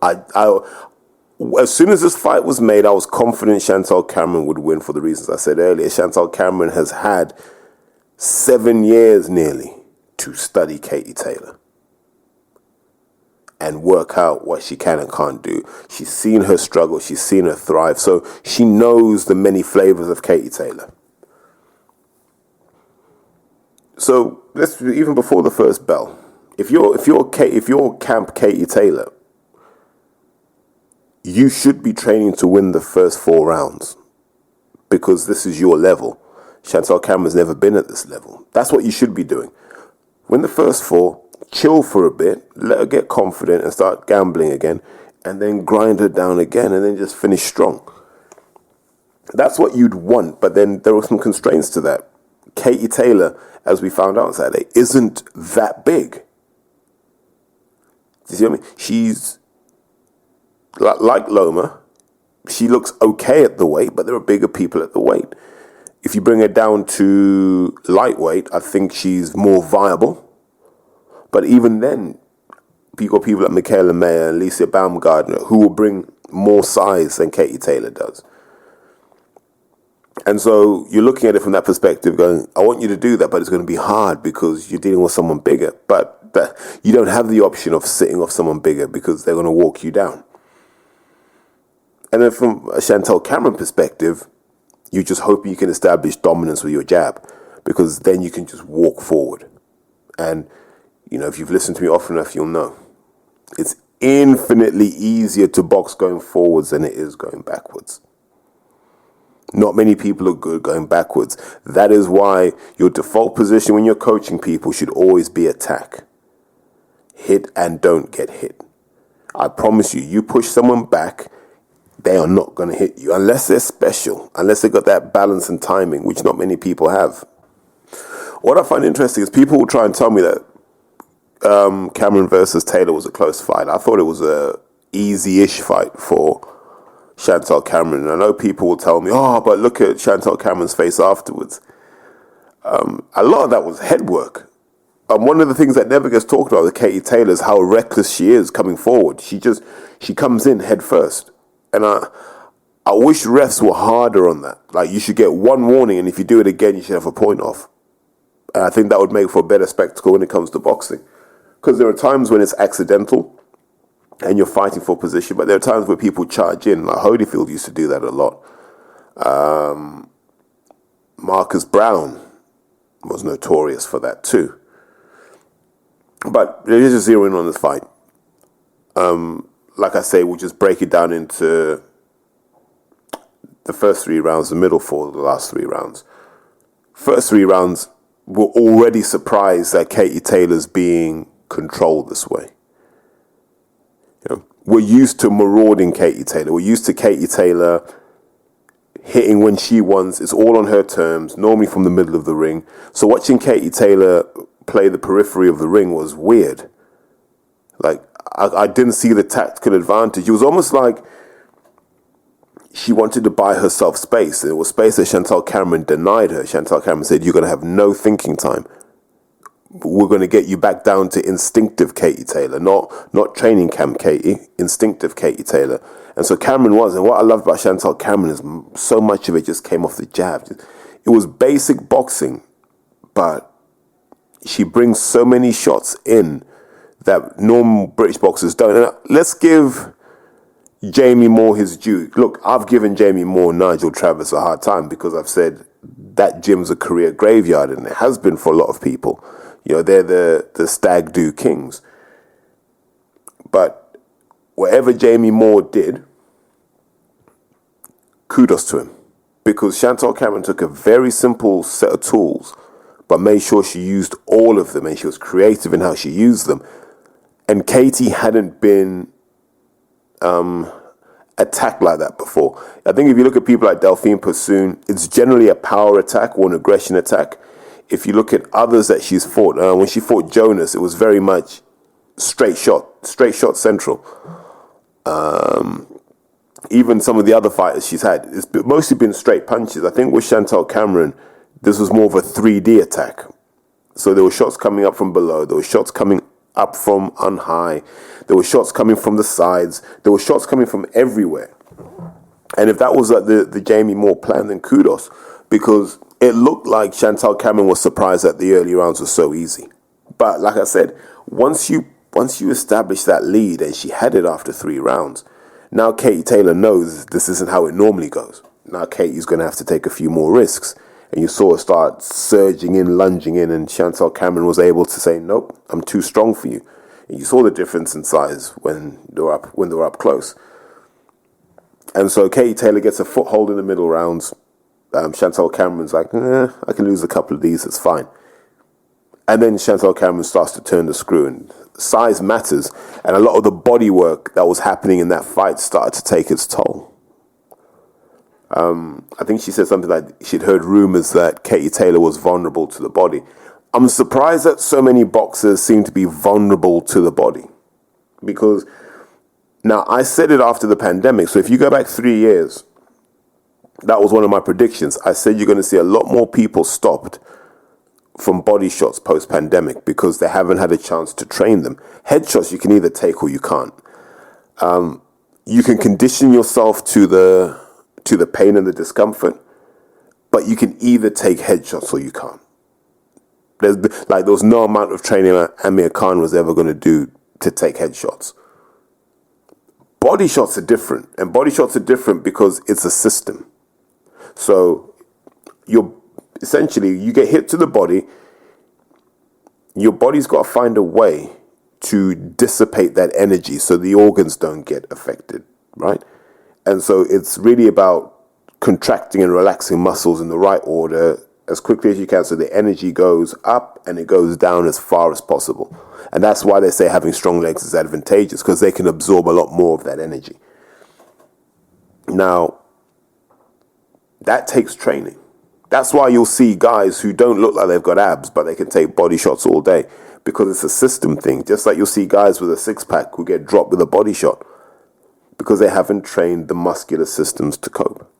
As soon as this fight was made, I was confident Chantal Cameron would win for the reasons I said earlier. Chantal Cameron has had 7 years nearly to study Katie Taylor and work out what she can and can't do. She's seen her struggle. She's seen her thrive. So she knows the many flavors of Katie Taylor. So let's, even before the first bell, if you're Camp Katie Taylor, you should be training to win the first 4 rounds, because this is your level. Chantal Cameron's never been at this level. That's what you should be doing. Win the first 4, chill for a bit, let her get confident and start gambling again, and then grind her down again, and then just finish strong. That's what you'd want, but then there are some constraints to that. Katie Taylor, as we found out on Saturday, isn't that big. Do you see what I mean? like Loma, she looks okay at the weight, but there are bigger people at the weight. If you bring her down to lightweight, I think she's more viable. But even then, you got people like Michaela Mayer and Alicia Baumgardner who will bring more size than Katie Taylor does. And so you're looking at it from that perspective going, I want you to do that, but it's going to be hard because you're dealing with someone bigger. But you don't have the option of sitting off someone bigger because they're going to walk you down. And then from a Chantel Cameron perspective, you just hope you can establish dominance with your jab because then you can just walk forward. And, you know, if you've listened to me often enough, you'll know. It's infinitely easier to box going forwards than it is going backwards. Not many people are good going backwards. That is why your default position when you're coaching people should always be attack. Hit and don't get hit. I promise you, you push someone back, they are not going to hit you unless they're special, unless they got that balance and timing, which not many people have. What I find interesting is people will try and tell me that Cameron versus Taylor was a close fight. I thought it was a easy-ish fight for Chantel Cameron. And I know people will tell me, oh, but look at Chantel Cameron's face afterwards. A lot of that was head work. One of the things that never gets talked about with Katie Taylor is how reckless she is coming forward. She comes in head first. And I wish refs were harder on that. Like, you should get one warning, and if you do it again, you should have a point off. And I think that would make for a better spectacle when it comes to boxing. Because there are times when it's accidental and you're fighting for position, but there are times where people charge in. Like Holyfield used to do that a lot. Marcus Brown was notorious for that too. But there is a zero in on this fight. Like I say, we'll just break it down into the first 3 rounds, the middle 4, the last 3 rounds. First 3 rounds, we're already surprised that Katie Taylor's being controlled this way. You know, we're used to marauding Katie Taylor. We're used to Katie Taylor hitting when she wants. It's all on her terms, normally from the middle of the ring. So watching Katie Taylor play the periphery of the ring was weird. Like, I didn't see the tactical advantage. It was almost like she wanted to buy herself space. It was space that Chantel Cameron denied her. Chantel Cameron said, you're going to have no thinking time. We're going to get you back down to instinctive Katie Taylor, not training camp Katie, instinctive Katie Taylor. And so Cameron was, and what I loved about Chantel Cameron is so much of it just came off the jab. It was basic boxing, but she brings so many shots in that normal British boxers don't. And let's give Jamie Moore his due. Look, I've given Jamie Moore and Nigel Travis a hard time because I've said that gym's a career graveyard, and it has been for a lot of people. You know, they're the stag do kings. But whatever Jamie Moore did, kudos to him. Because Chantel Cameron took a very simple set of tools, but made sure she used all of them, and she was creative in how she used them. And Katie hadn't been attacked like that before. I think if you look at people like Delphine Persoon, it's generally a power attack or an aggression attack. If you look at others that she's fought, when she fought Jonas, it was very much straight shot central. Even some of the other fighters she's had, it's mostly been straight punches. I think with Chantel Cameron, this was more of a 3D attack. So there were shots coming up from below, there were shots coming up from on high, there were shots coming from the sides, there were shots coming from everywhere. And if that was like the Jamie Moore plan, then kudos, because it looked like Chantel Cameron was surprised that the early rounds were so easy. But like I said, once you establish that lead, and she had it after 3 rounds, now Katie Taylor knows this isn't how it normally goes. Now Katie's going to have to take a few more risks. And you saw her start surging in, lunging in, and Chantel Cameron was able to say, nope, I'm too strong for you. And you saw the difference in size when they were up close. And so Katie Taylor gets a foothold in the middle rounds. Chantel Cameron's like, I can lose a couple of these, it's fine. And then Chantel Cameron starts to turn the screw, and size matters. And a lot of the body work that was happening in that fight started to take its toll. I think she said something like she'd heard rumors that Katie Taylor was vulnerable to the body. I'm surprised that so many boxers seem to be vulnerable to the body, because Now, I said it after the pandemic. So if you go back 3 years, that was one of my predictions. I said you're going to see a lot more people stopped from body shots post-pandemic because they haven't had a chance to train them. Headshots you can either take or you can't. You can condition yourself to the pain and the discomfort, but you can either take headshots or you can't. There was no amount of training Amir Khan was ever going to do to take headshots. Body shots are different, and body shots are different because it's a system. So you get hit to the body, your body's got to find a way to dissipate that energy so the organs don't get affected, right? And so it's really about contracting and relaxing muscles in the right order as quickly as you can so the energy goes up and it goes down as far as possible. And that's why they say having strong legs is advantageous, because they can absorb a lot more of that energy. Now, that takes training. That's why you'll see guys who don't look like they've got abs, but they can take body shots all day, because it's a system thing. Just like you'll see guys with a six-pack who get dropped with a body shot because they haven't trained the muscular systems to cope.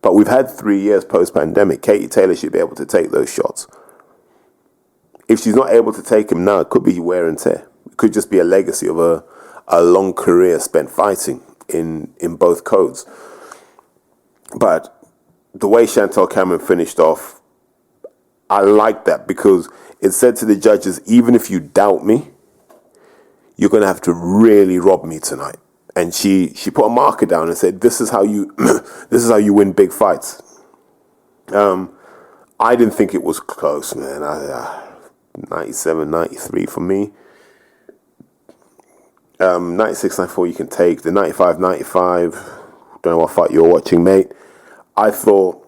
But we've had 3 years post-pandemic. Katie Taylor should be able to take those shots. If she's not able to take them now, it could be wear and tear. It could just be a legacy of a long career spent fighting in both codes. But the way Chantel Cameron finished off, I like that, because it said to the judges, even if you doubt me, you're going to have to really rob me tonight. And she put a marker down and said, this is how you win big fights. I didn't think it was close, man. 97, 93 for me. 96, 94 you can take. The 95, 95, don't know what fight you're watching, mate. I thought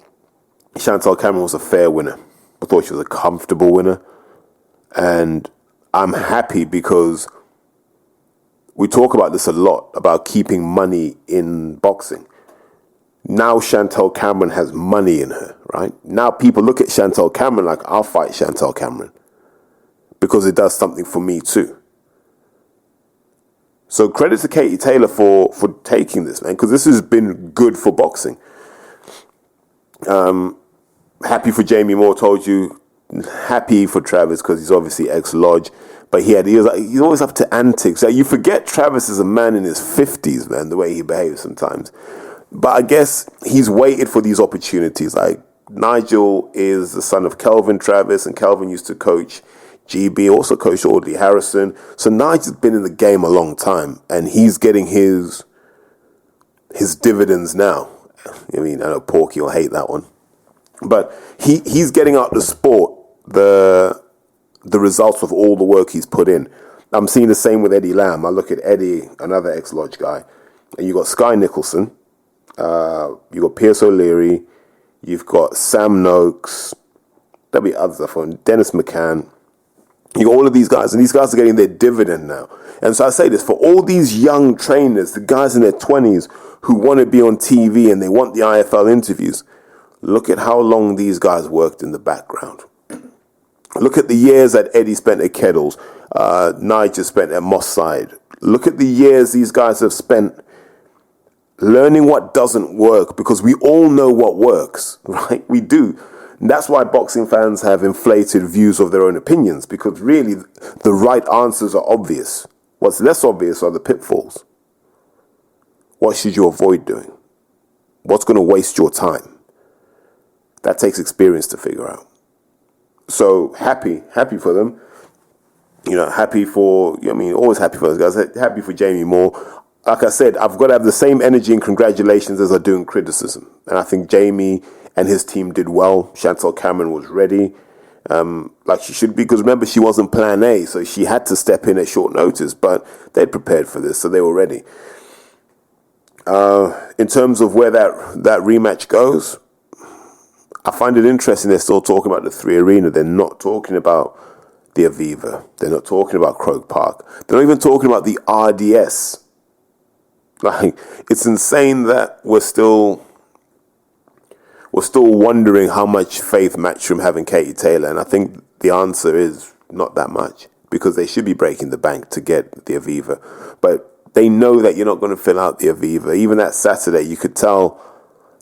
Chantel Cameron was a fair winner. I thought she was a comfortable winner. And I'm happy because we talk about this a lot, about keeping money in boxing. Now Chantel Cameron has money in her, right? Now people look at Chantel Cameron like, I'll fight Chantel Cameron, because it does something for me too. So credit to Katie Taylor for taking this, man, because this has been good for boxing. Happy for Jamie Moore, told you. Happy for Travis because he's obviously ex-Lodge. But he's always up to antics. You forget Travis is a man in his 50s, man, the way he behaves sometimes. But I guess he's waited for these opportunities. Like, Nigel is the son of Kelvin Travis, and Kelvin used to coach GB, also coached Audley Harrison. So Nigel's been in the game a long time, and he's getting his dividends now. I mean, I know Porky will hate that one. But he's getting out the sport the results of all the work he's put in. I'm seeing the same with Eddie Lamb. I look at Eddie, another ex-Lodge guy, and you got Sky Nicholson, you got Pierce O'Leary, you've got Sam Noakes, there'll be others I phone, Dennis McCann. You got all of these guys, and these guys are getting their dividend now. And so I say this, for all these young trainers, the guys in their 20s who want to be on TV and they want the IFL interviews, look at how long these guys worked in the background. Look at the years that Eddie spent at Kettles, Nigel spent at Moss Side. Look at the years these guys have spent learning what doesn't work, because we all know what works, right? We do. And that's why boxing fans have inflated views of their own opinions, because really the right answers are obvious. What's less obvious are the pitfalls. What should you avoid doing? What's going to waste your time? That takes experience to figure out. So happy for them. Always happy for those guys. Happy for Jamie Moore. Like I said, I've got to have the same energy and congratulations as I do in criticism. And I think Jamie and his team did well. Chantel Cameron was ready, like she should be, because remember, she wasn't plan A, so she had to step in at short notice, but they'd prepared for this, so they were ready. In terms of where that rematch goes, I find it interesting they're still talking about the 3 Arena. They're not talking about the Aviva. They're not talking about Croke Park. They're not even talking about the RDS. Like, it's insane that we're still wondering how much faith Matchroom have in Katie Taylor. And I think the answer is not that much, because they should be breaking the bank to get the Aviva. But they know that you're not going to fill out the Aviva. Even that Saturday, you could tell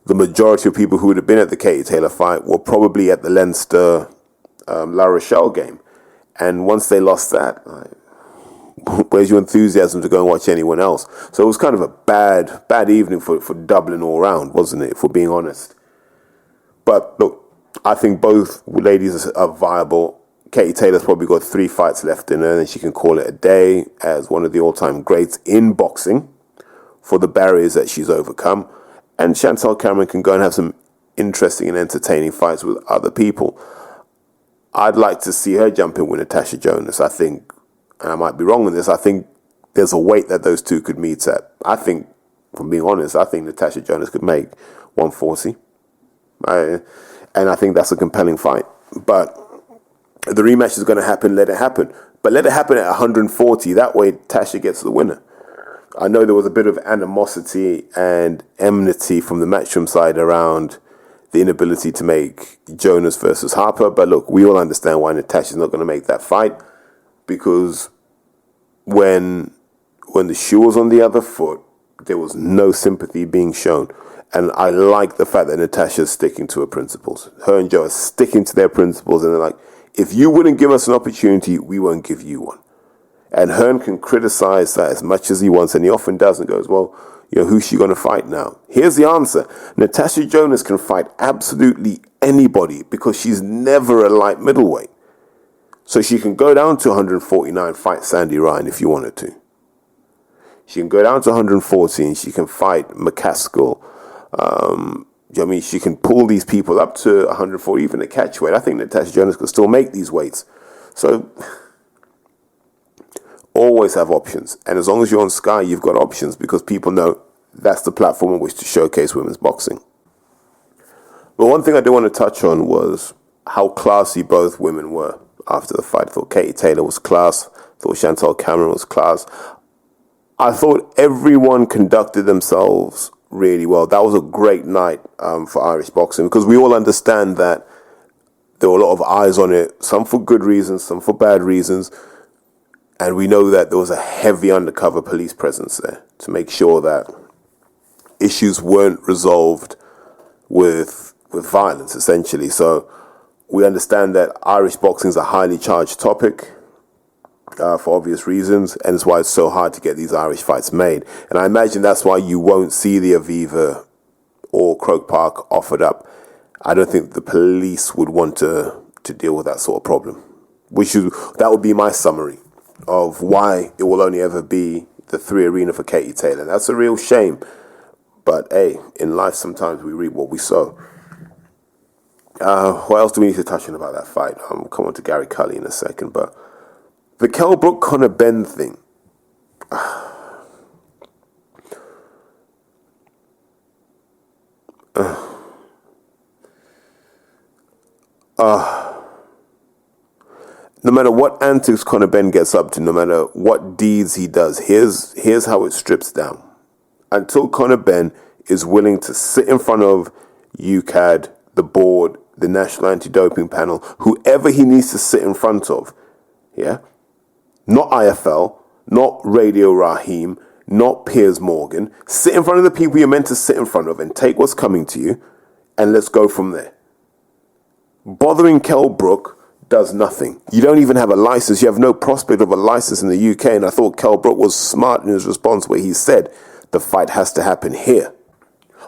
the majority of people who would have been at the Katie Taylor fight were probably at the Leinster La Rochelle game. And once they lost that, where's your enthusiasm to go and watch anyone else? So it was kind of a bad evening for Dublin all round, wasn't it, if we're being honest? But look, I think both ladies are viable. Katie Taylor's probably got 3 fights left in her, and she can call it a day as one of the all-time greats in boxing for the barriers that she's overcome. And Chantal Cameron can go and have some interesting and entertaining fights with other people. I'd like to see her jump in with Natasha Jonas. I think, and I might be wrong on this, I think there's a weight that those two could meet at. I think, from being honest, I think Natasha Jonas could make 140. And I think that's a compelling fight. But the rematch is going to happen, let it happen. But let it happen at 140. That way, Tasha gets the winner. I know there was a bit of animosity and enmity from the Matchroom side around the inability to make Jonas versus Harper. But look, we all understand why Natasha's not going to make that fight. Because when the shoe was on the other foot, there was no sympathy being shown. And I like the fact that Natasha's sticking to her principles. Her and Joe are sticking to their principles. And they're like, if you wouldn't give us an opportunity, we won't give you one. And Hearn can criticize that as much as he wants, and he often does, and goes, well, who's she going to fight now? Here's the answer. Natasha Jonas can fight absolutely anybody because she's never a light middleweight. So she can go down to 149, fight Sandy Ryan if you wanted to. She can go down to 140 and she can fight McCaskill. She can pull these people up to 140, even at catchweight. I think Natasha Jonas could still make these weights. So always have options. And as long as you're on Sky, you've got options because people know that's the platform on which to showcase women's boxing. But one thing I did want to touch on was how classy both women were after the fight. I thought Katie Taylor was class. I thought Chantal Cameron was class. I thought everyone conducted themselves really well. That was a great night for Irish boxing because we all understand that there were a lot of eyes on it, some for good reasons, some for bad reasons. And we know that there was a heavy undercover police presence there to make sure that issues weren't resolved with violence, essentially. So we understand that Irish boxing is a highly charged topic for obvious reasons, and it's why it's so hard to get these Irish fights made. And I imagine that's why you won't see the Aviva or Croke Park offered up. I don't think the police would want to deal with that sort of problem. That would be my summary of why it will only ever be the 3 Arena for Katie Taylor. That's a real shame. But hey, in life sometimes we reap what we sow. What else do we need to touch on about that fight? I'll come on to Gary Cully in a second. But the Kell Brook Conor Benn thing. No matter what antics Conor Benn gets up to, no matter what deeds he does, here's how it strips down. Until Conor Benn is willing to sit in front of UKAD, the board, the National Anti-Doping Panel, whoever he needs to sit in front of, yeah? Not IFL, not Radio Raheem, not Piers Morgan. Sit in front of the people you're meant to sit in front of and take what's coming to you, and let's go from there. Bothering Kell Brook does nothing. You don't even have a license. You have no prospect of a license in the UK. And I thought Kell Brook was smart in his response where he said, the fight has to happen here.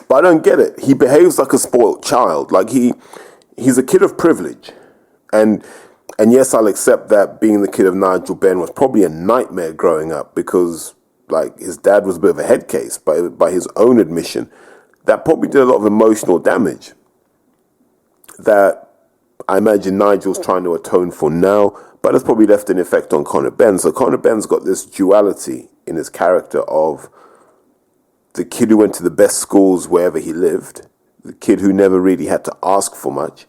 But I don't get it. He behaves like a spoiled child. Like he's a kid of privilege. And yes, I'll accept that being the kid of Nigel Benn was probably a nightmare growing up because like his dad was a bit of a head case by his own admission. That probably did a lot of emotional damage that I imagine Nigel's trying to atone for now, but it's probably left an effect on Conor Benn. So Conor Benn's got this duality in his character of the kid who went to the best schools wherever he lived, the kid who never really had to ask for much,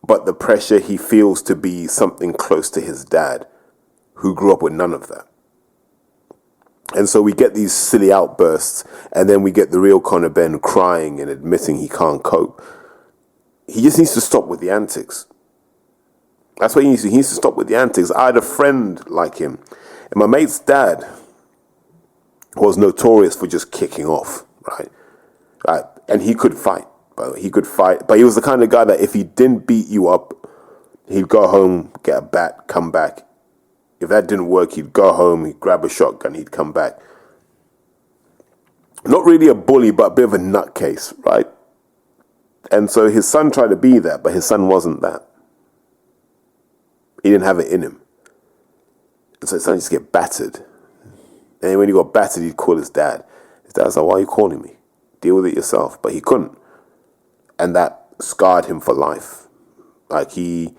but the pressure he feels to be something close to his dad, who grew up with none of that. And so we get these silly outbursts, and then we get the real Conor Benn crying and admitting he can't cope. He just needs to stop with the antics. That's what he needs to. He needs to stop with the antics. I had a friend like him, and my mate's dad was notorious for just kicking off, right? And he could fight, by the way. He could fight, but he was the kind of guy that if he didn't beat you up, he'd go home, get a bat, come back. If that didn't work, he'd go home, he'd grab a shotgun, he'd come back. Not really a bully, but a bit of a nutcase, right? And so his son tried to be that, but his son wasn't that. He didn't have it in him. And so his son used to get battered. And when he got battered, he'd call his dad. His dad was like, why are you calling me? Deal with it yourself. But he couldn't. And that scarred him for life. Like he's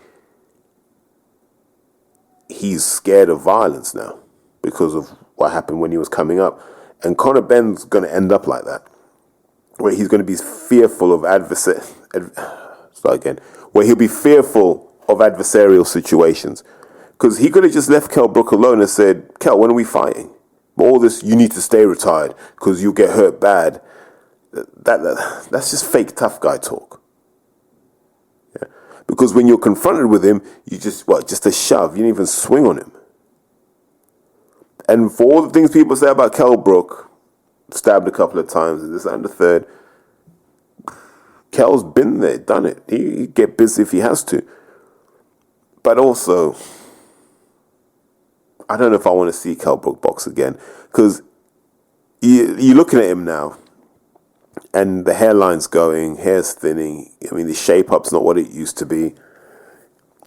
scared of violence now because of what happened when he was coming up. And Conor Benn's going to end up like that, where he's going to be fearful of where he'll be fearful of adversarial situations. Because he could have just left Kell Brook alone and said, Kell, when are we fighting? But all this, you need to stay retired because you'll get hurt bad. That's just fake tough guy talk. Yeah. Because when you're confronted with him, you just a shove. You didn't even swing on him. And for all the things people say about Kell Brook, stabbed a couple of times, and this and the third, Kell's been there, done it. He get busy if he has to. But also, I don't know if I want to see Kell Brook box again, because you're looking at him now, and the hairline's going, hair's thinning. I mean, the shape-up's not what it used to be.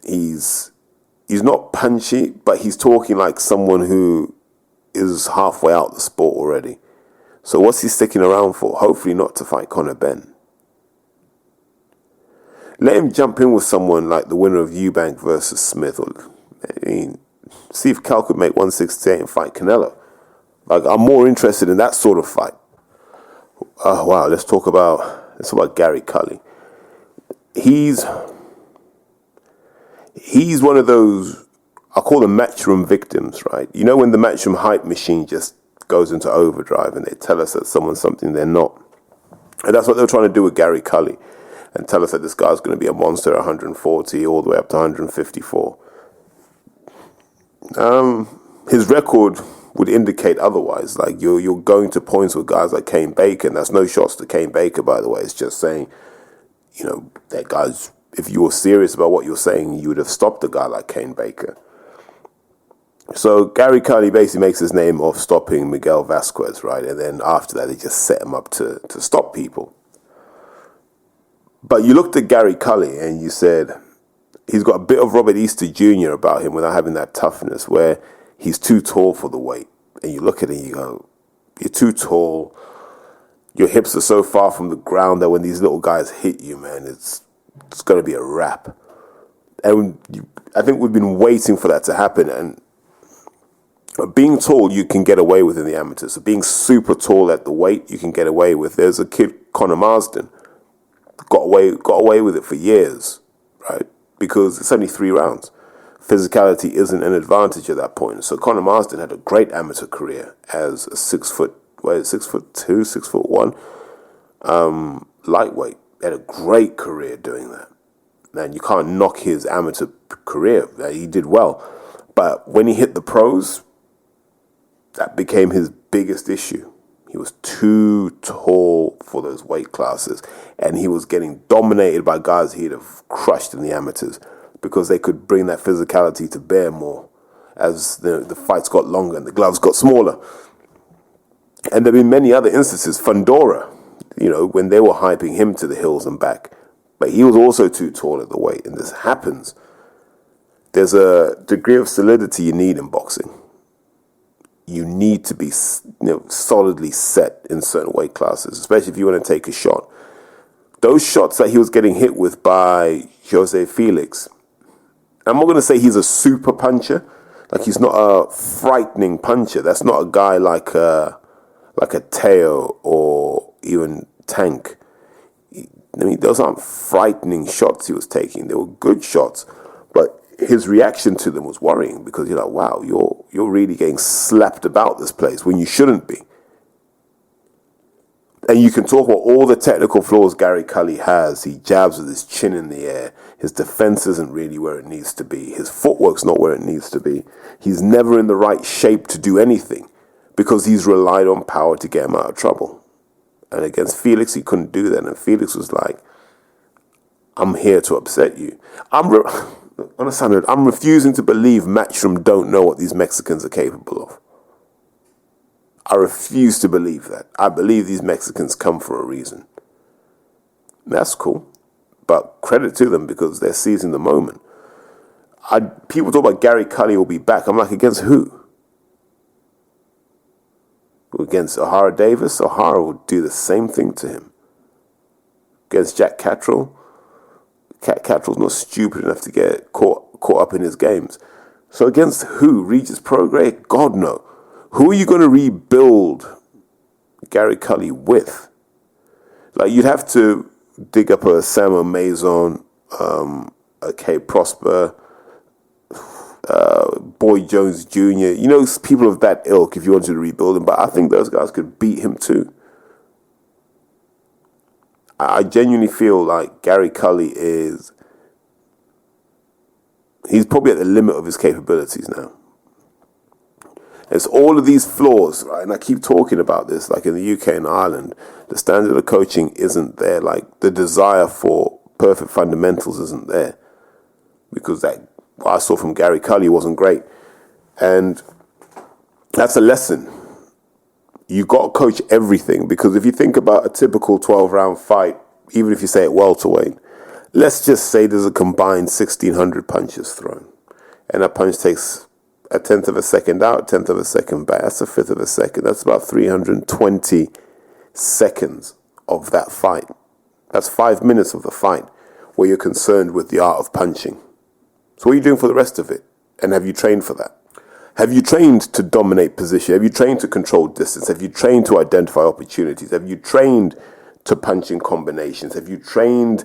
He's not punchy, but he's talking like someone who is halfway out the sport already. So what's he sticking around for? Hopefully not to fight Conor Benn. Let him jump in with someone like the winner of Eubank versus Smith. See if Cal could make 168 and fight Canelo. Like, I'm more interested in that sort of fight. Oh, wow, let's talk about Gary Cully. He's one of those, I call them matchroom victims, right? You know when the matchroom hype machine just goes into overdrive and they tell us that someone's something they're not. And that's what they're trying to do with Gary Cully and tell us that this guy's going to be a monster at 140 all the way up to 154. His record would indicate otherwise. Like you're going to points with guys like Kane Baker, and that's no shots to Kane Baker, by the way. It's just saying, that guy's, if you were serious about what you're saying, you would have stopped a guy like Kane Baker. So Gary Cully basically makes his name off stopping Miguel Vasquez, right? And then after that, they just set him up to stop people. But you looked at Gary Cully and you said, he's got a bit of Robert Easter Jr. about him without having that toughness, where he's too tall for the weight. And you look at it and you go, you're too tall. Your hips are so far from the ground that when these little guys hit you, man, it's going to be a wrap. And I think we've been waiting for that to happen. And being tall, you can get away with in the amateurs. So being super tall at the weight, you can get away with. There's a kid, Conor Marsden, got away with it for years, right? Because it's only 3 rounds. Physicality isn't an advantage at that point. So Conor Marsden had a great amateur career as a 6'2", 6'1", lightweight. He had a great career doing that. Man, you can't knock his amateur career. He did well. But when he hit the pros, that became his biggest issue. He was too tall for those weight classes, and he was getting dominated by guys he'd have crushed in the amateurs because they could bring that physicality to bear more as the fights got longer and the gloves got smaller. And there have been many other instances. Fundora, when they were hyping him to the hills and back, but he was also too tall at the weight, and this happens. There's a degree of solidity you need in boxing. You need to be solidly set in certain weight classes, especially if you want to take a shot. Those shots that he was getting hit with by Jose Felix, I'm not going to say he's a super puncher. Like, he's not a frightening puncher. That's not a guy like a Teo or even Tank. I mean, those aren't frightening shots he was taking. They were good shots, but his reaction to them was worrying because you're like, wow, you're really getting slapped about this place when you shouldn't be. And you can talk about all the technical flaws Gary Cully has. He jabs with his chin in the air. His defense isn't really where it needs to be. His footwork's not where it needs to be. He's never in the right shape to do anything. because he's relied on power to get him out of trouble. And against Felix, he couldn't do that. And Felix was like, I'm here to upset you. I'm refusing to believe Matchroom don't know what these Mexicans are capable of. I refuse to believe that. I believe these Mexicans come for a reason. That's cool. But credit to them because they're seizing the moment. People talk about Gary Cully will be back. I'm like, against who? Against O'Hara Davis? O'Hara will do the same thing to him. Against Jack Cattrall? Cattrall's not stupid enough to get caught up in his games. So against who? Regis Prograis? God, no. Who are you going to rebuild Gary Cully with? Like, you'd have to dig up a Samuel Maison, a K. Prosper, Boy Jones Jr., people of that ilk if you wanted to rebuild him. But I think those guys could beat him too. I genuinely feel like Gary Cully he's probably at the limit of his capabilities now. It's all of these flaws, right? And I keep talking about this, like in the UK and Ireland, the standard of coaching isn't there. Like the desire for perfect fundamentals isn't there. Because what I saw from Gary Cully wasn't great. And that's a lesson. You got to coach everything. Because if you think about a typical 12-round fight, even if you say it welterweight, let's just say there's a combined 1,600 punches thrown. And that punch takes a tenth of a second out, a tenth of a second back. That's a fifth of a second. That's about 320 seconds of that fight. That's 5 minutes of the fight where you're concerned with the art of punching. So what are you doing for the rest of it? And have you trained for that? Have you trained to dominate position? Have you trained to control distance? Have you trained to identify opportunities? Have you trained to punch in combinations? Have you trained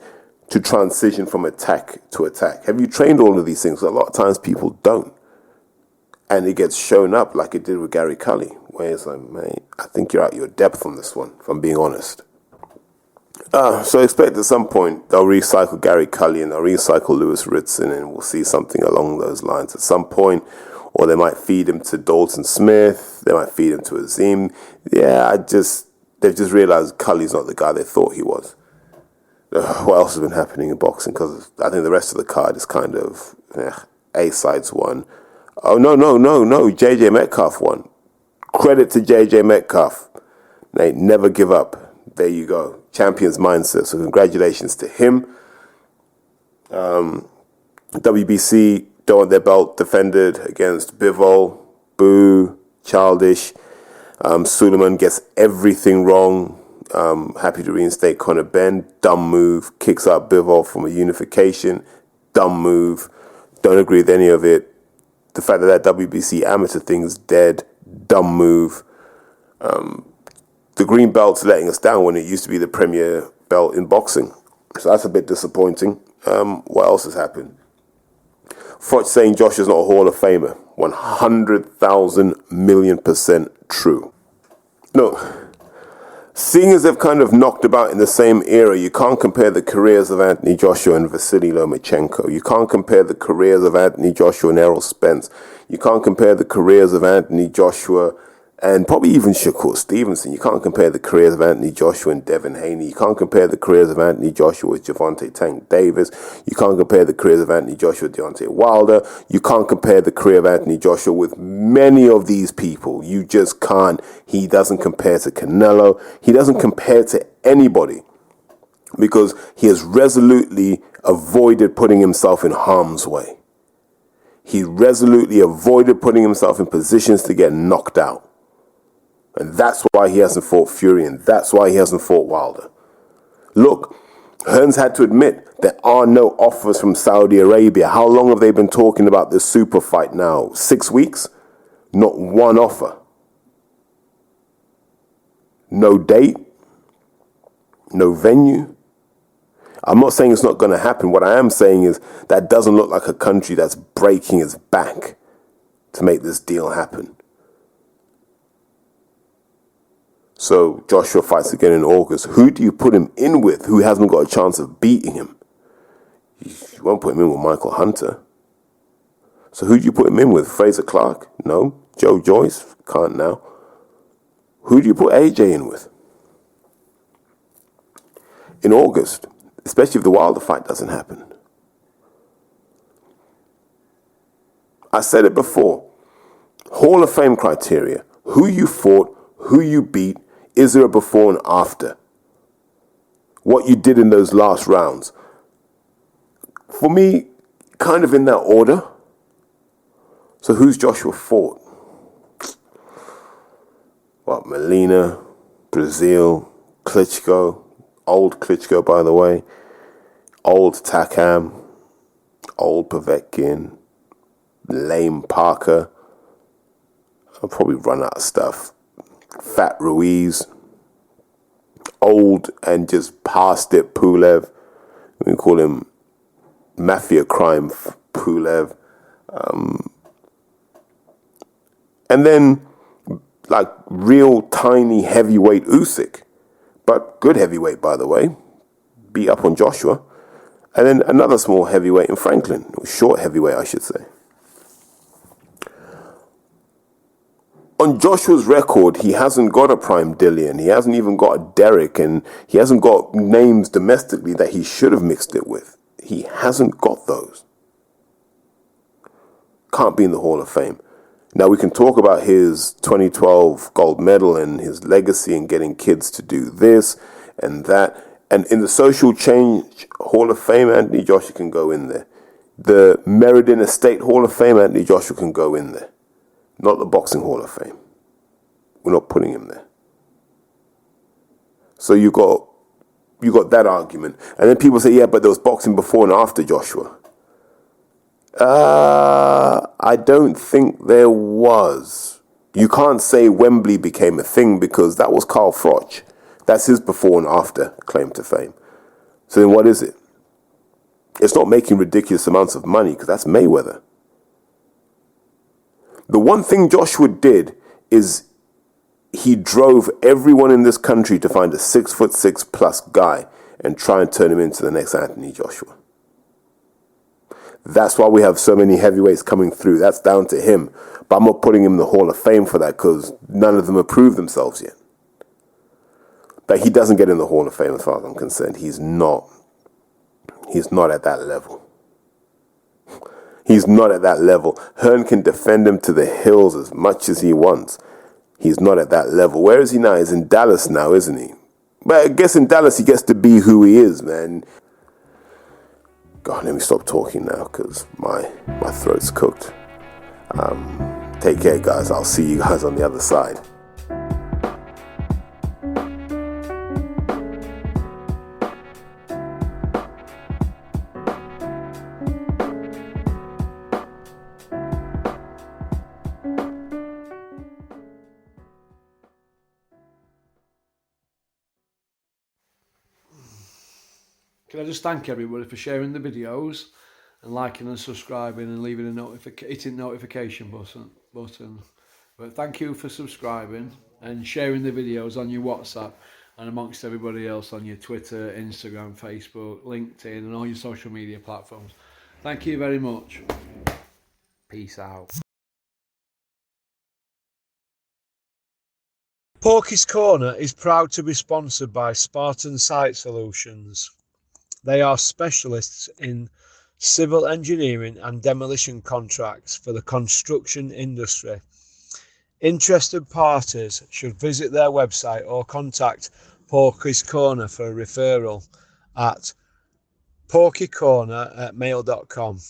to transition from attack to attack? Have you trained all of these things? A lot of times people don't. And it gets shown up like it did with Gary Cully, where it's like, man, I think you're out your depth on this one, if I'm being honest. So I expect at some point they'll recycle Gary Cully and they'll recycle Lewis Ritson, and we'll see something along those lines at some point. Or they might feed him to Dalton Smith. They might feed him to Azim. Yeah, they've just realized Cully's not the guy they thought he was. What else has been happening in boxing? Because I think the rest of the card is kind of A-sides won. Oh, no. JJ Metcalf won. Credit to JJ Metcalf. They never give up. There you go. Champion's mindset. So congratulations to him. WBC don't want their belt defended against Bivol. Boo. Childish. Suleiman gets everything wrong. Happy to reinstate Conor Benn. Dumb move. Kicks out Bivol from a unification. Dumb move. Don't agree with any of it. The fact that WBC amateur thing's dead. Dumb move. The green belt's letting us down when it used to be the premier belt in boxing. So that's a bit disappointing. What else has happened? Froch saying Josh is not a Hall of Famer. 100,000 million% true. No. Seeing as they've kind of knocked about in the same era, you can't compare the careers of Anthony Joshua and Vasily Lomachenko. You can't compare the careers of Anthony Joshua and Errol Spence. You can't compare the careers of Anthony Joshua and probably even Shakur Stevenson. You can't compare the careers of Anthony Joshua and Devin Haney. You can't compare the careers of Anthony Joshua with Gervonta Tank Davis. You can't compare the careers of Anthony Joshua with Deontay Wilder. You can't compare the career of Anthony Joshua with many of these people. You just can't. He doesn't compare to Canelo. He doesn't compare to anybody because he has resolutely avoided putting himself in harm's way. He resolutely avoided putting himself in positions to get knocked out. And that's why he hasn't fought Fury, and that's why he hasn't fought Wilder. Look, Hearns had to admit there are no offers from Saudi Arabia. How long have they been talking about this super fight now? 6 weeks? Not one offer. No date. No venue. I'm not saying it's not going to happen. What I am saying is that doesn't look like a country that's breaking its back to make this deal happen. So Joshua fights again in August. Who do you put him in with who hasn't got a chance of beating him? You won't put him in with Michael Hunter. So who do you put him in with? Fraser Clark? No. Joe Joyce? Can't now. Who do you put AJ in with? In August, especially if the Wilder fight doesn't happen. I said it before. Hall of Fame criteria. Who you fought, who you beat, is there a before and after? What you did in those last rounds. For me, kind of in that order. So who's Joshua fought? What, Molina, Brazil, Klitschko, old Klitschko, by the way, old Takam, old Povetkin, lame Parker. I'll probably run out of stuff. Fat Ruiz, old and just past it Pulev. We call him Mafia Crime Pulev. And then like real tiny heavyweight Usyk, but good heavyweight, by the way, beat up on Joshua. And then another small heavyweight in Franklin, or short heavyweight, I should say. On Joshua's record, he hasn't got a Prime Dillian, he hasn't even got a Derek, and he hasn't got names domestically that he should have mixed it with. He hasn't got those. Can't be in the Hall of Fame. Now we can talk about his 2012 gold medal and his legacy and getting kids to do this and that. And in the social change Hall of Fame, Anthony Joshua can go in there. The Meriden Estate Hall of Fame, Anthony Joshua can go in there. Not the Boxing Hall of Fame. We're not putting him there. So you got that argument. And then people say, yeah, but there was boxing before and after Joshua. I don't think there was. You can't say Wembley became a thing because that was Carl Froch. That's his before and after claim to fame. So then what is it? It's not making ridiculous amounts of money because that's Mayweather. The one thing Joshua did is he drove everyone in this country to find a 6'6" guy and try and turn him into the next Anthony Joshua. That's why we have so many heavyweights coming through. That's down to him. But I'm not putting him in the Hall of Fame for that because none of them have proved themselves yet. But he doesn't get in the Hall of Fame as far as I'm concerned. He's not at that level. He's not at that level. Hearn can defend him to the hills as much as he wants. He's not at that level. Where is he now? He's in Dallas now, isn't he? But I guess in Dallas he gets to be who he is, man. God, let me stop talking now because my throat's cooked. Take care, guys. I'll see you guys on the other side. Can I just thank everybody for sharing the videos and liking and subscribing and leaving a hitting notification button. But thank you for subscribing and sharing the videos on your WhatsApp and amongst everybody else on your Twitter, Instagram, Facebook, LinkedIn and all your social media platforms. Thank you very much. Peace out. Porky's Corner is proud to be sponsored by Spartan Site Solutions. They are specialists in civil engineering and demolition contracts for the construction industry. Interested parties should visit their website or contact Porky's Corner for a referral at porkycorner@mail.com.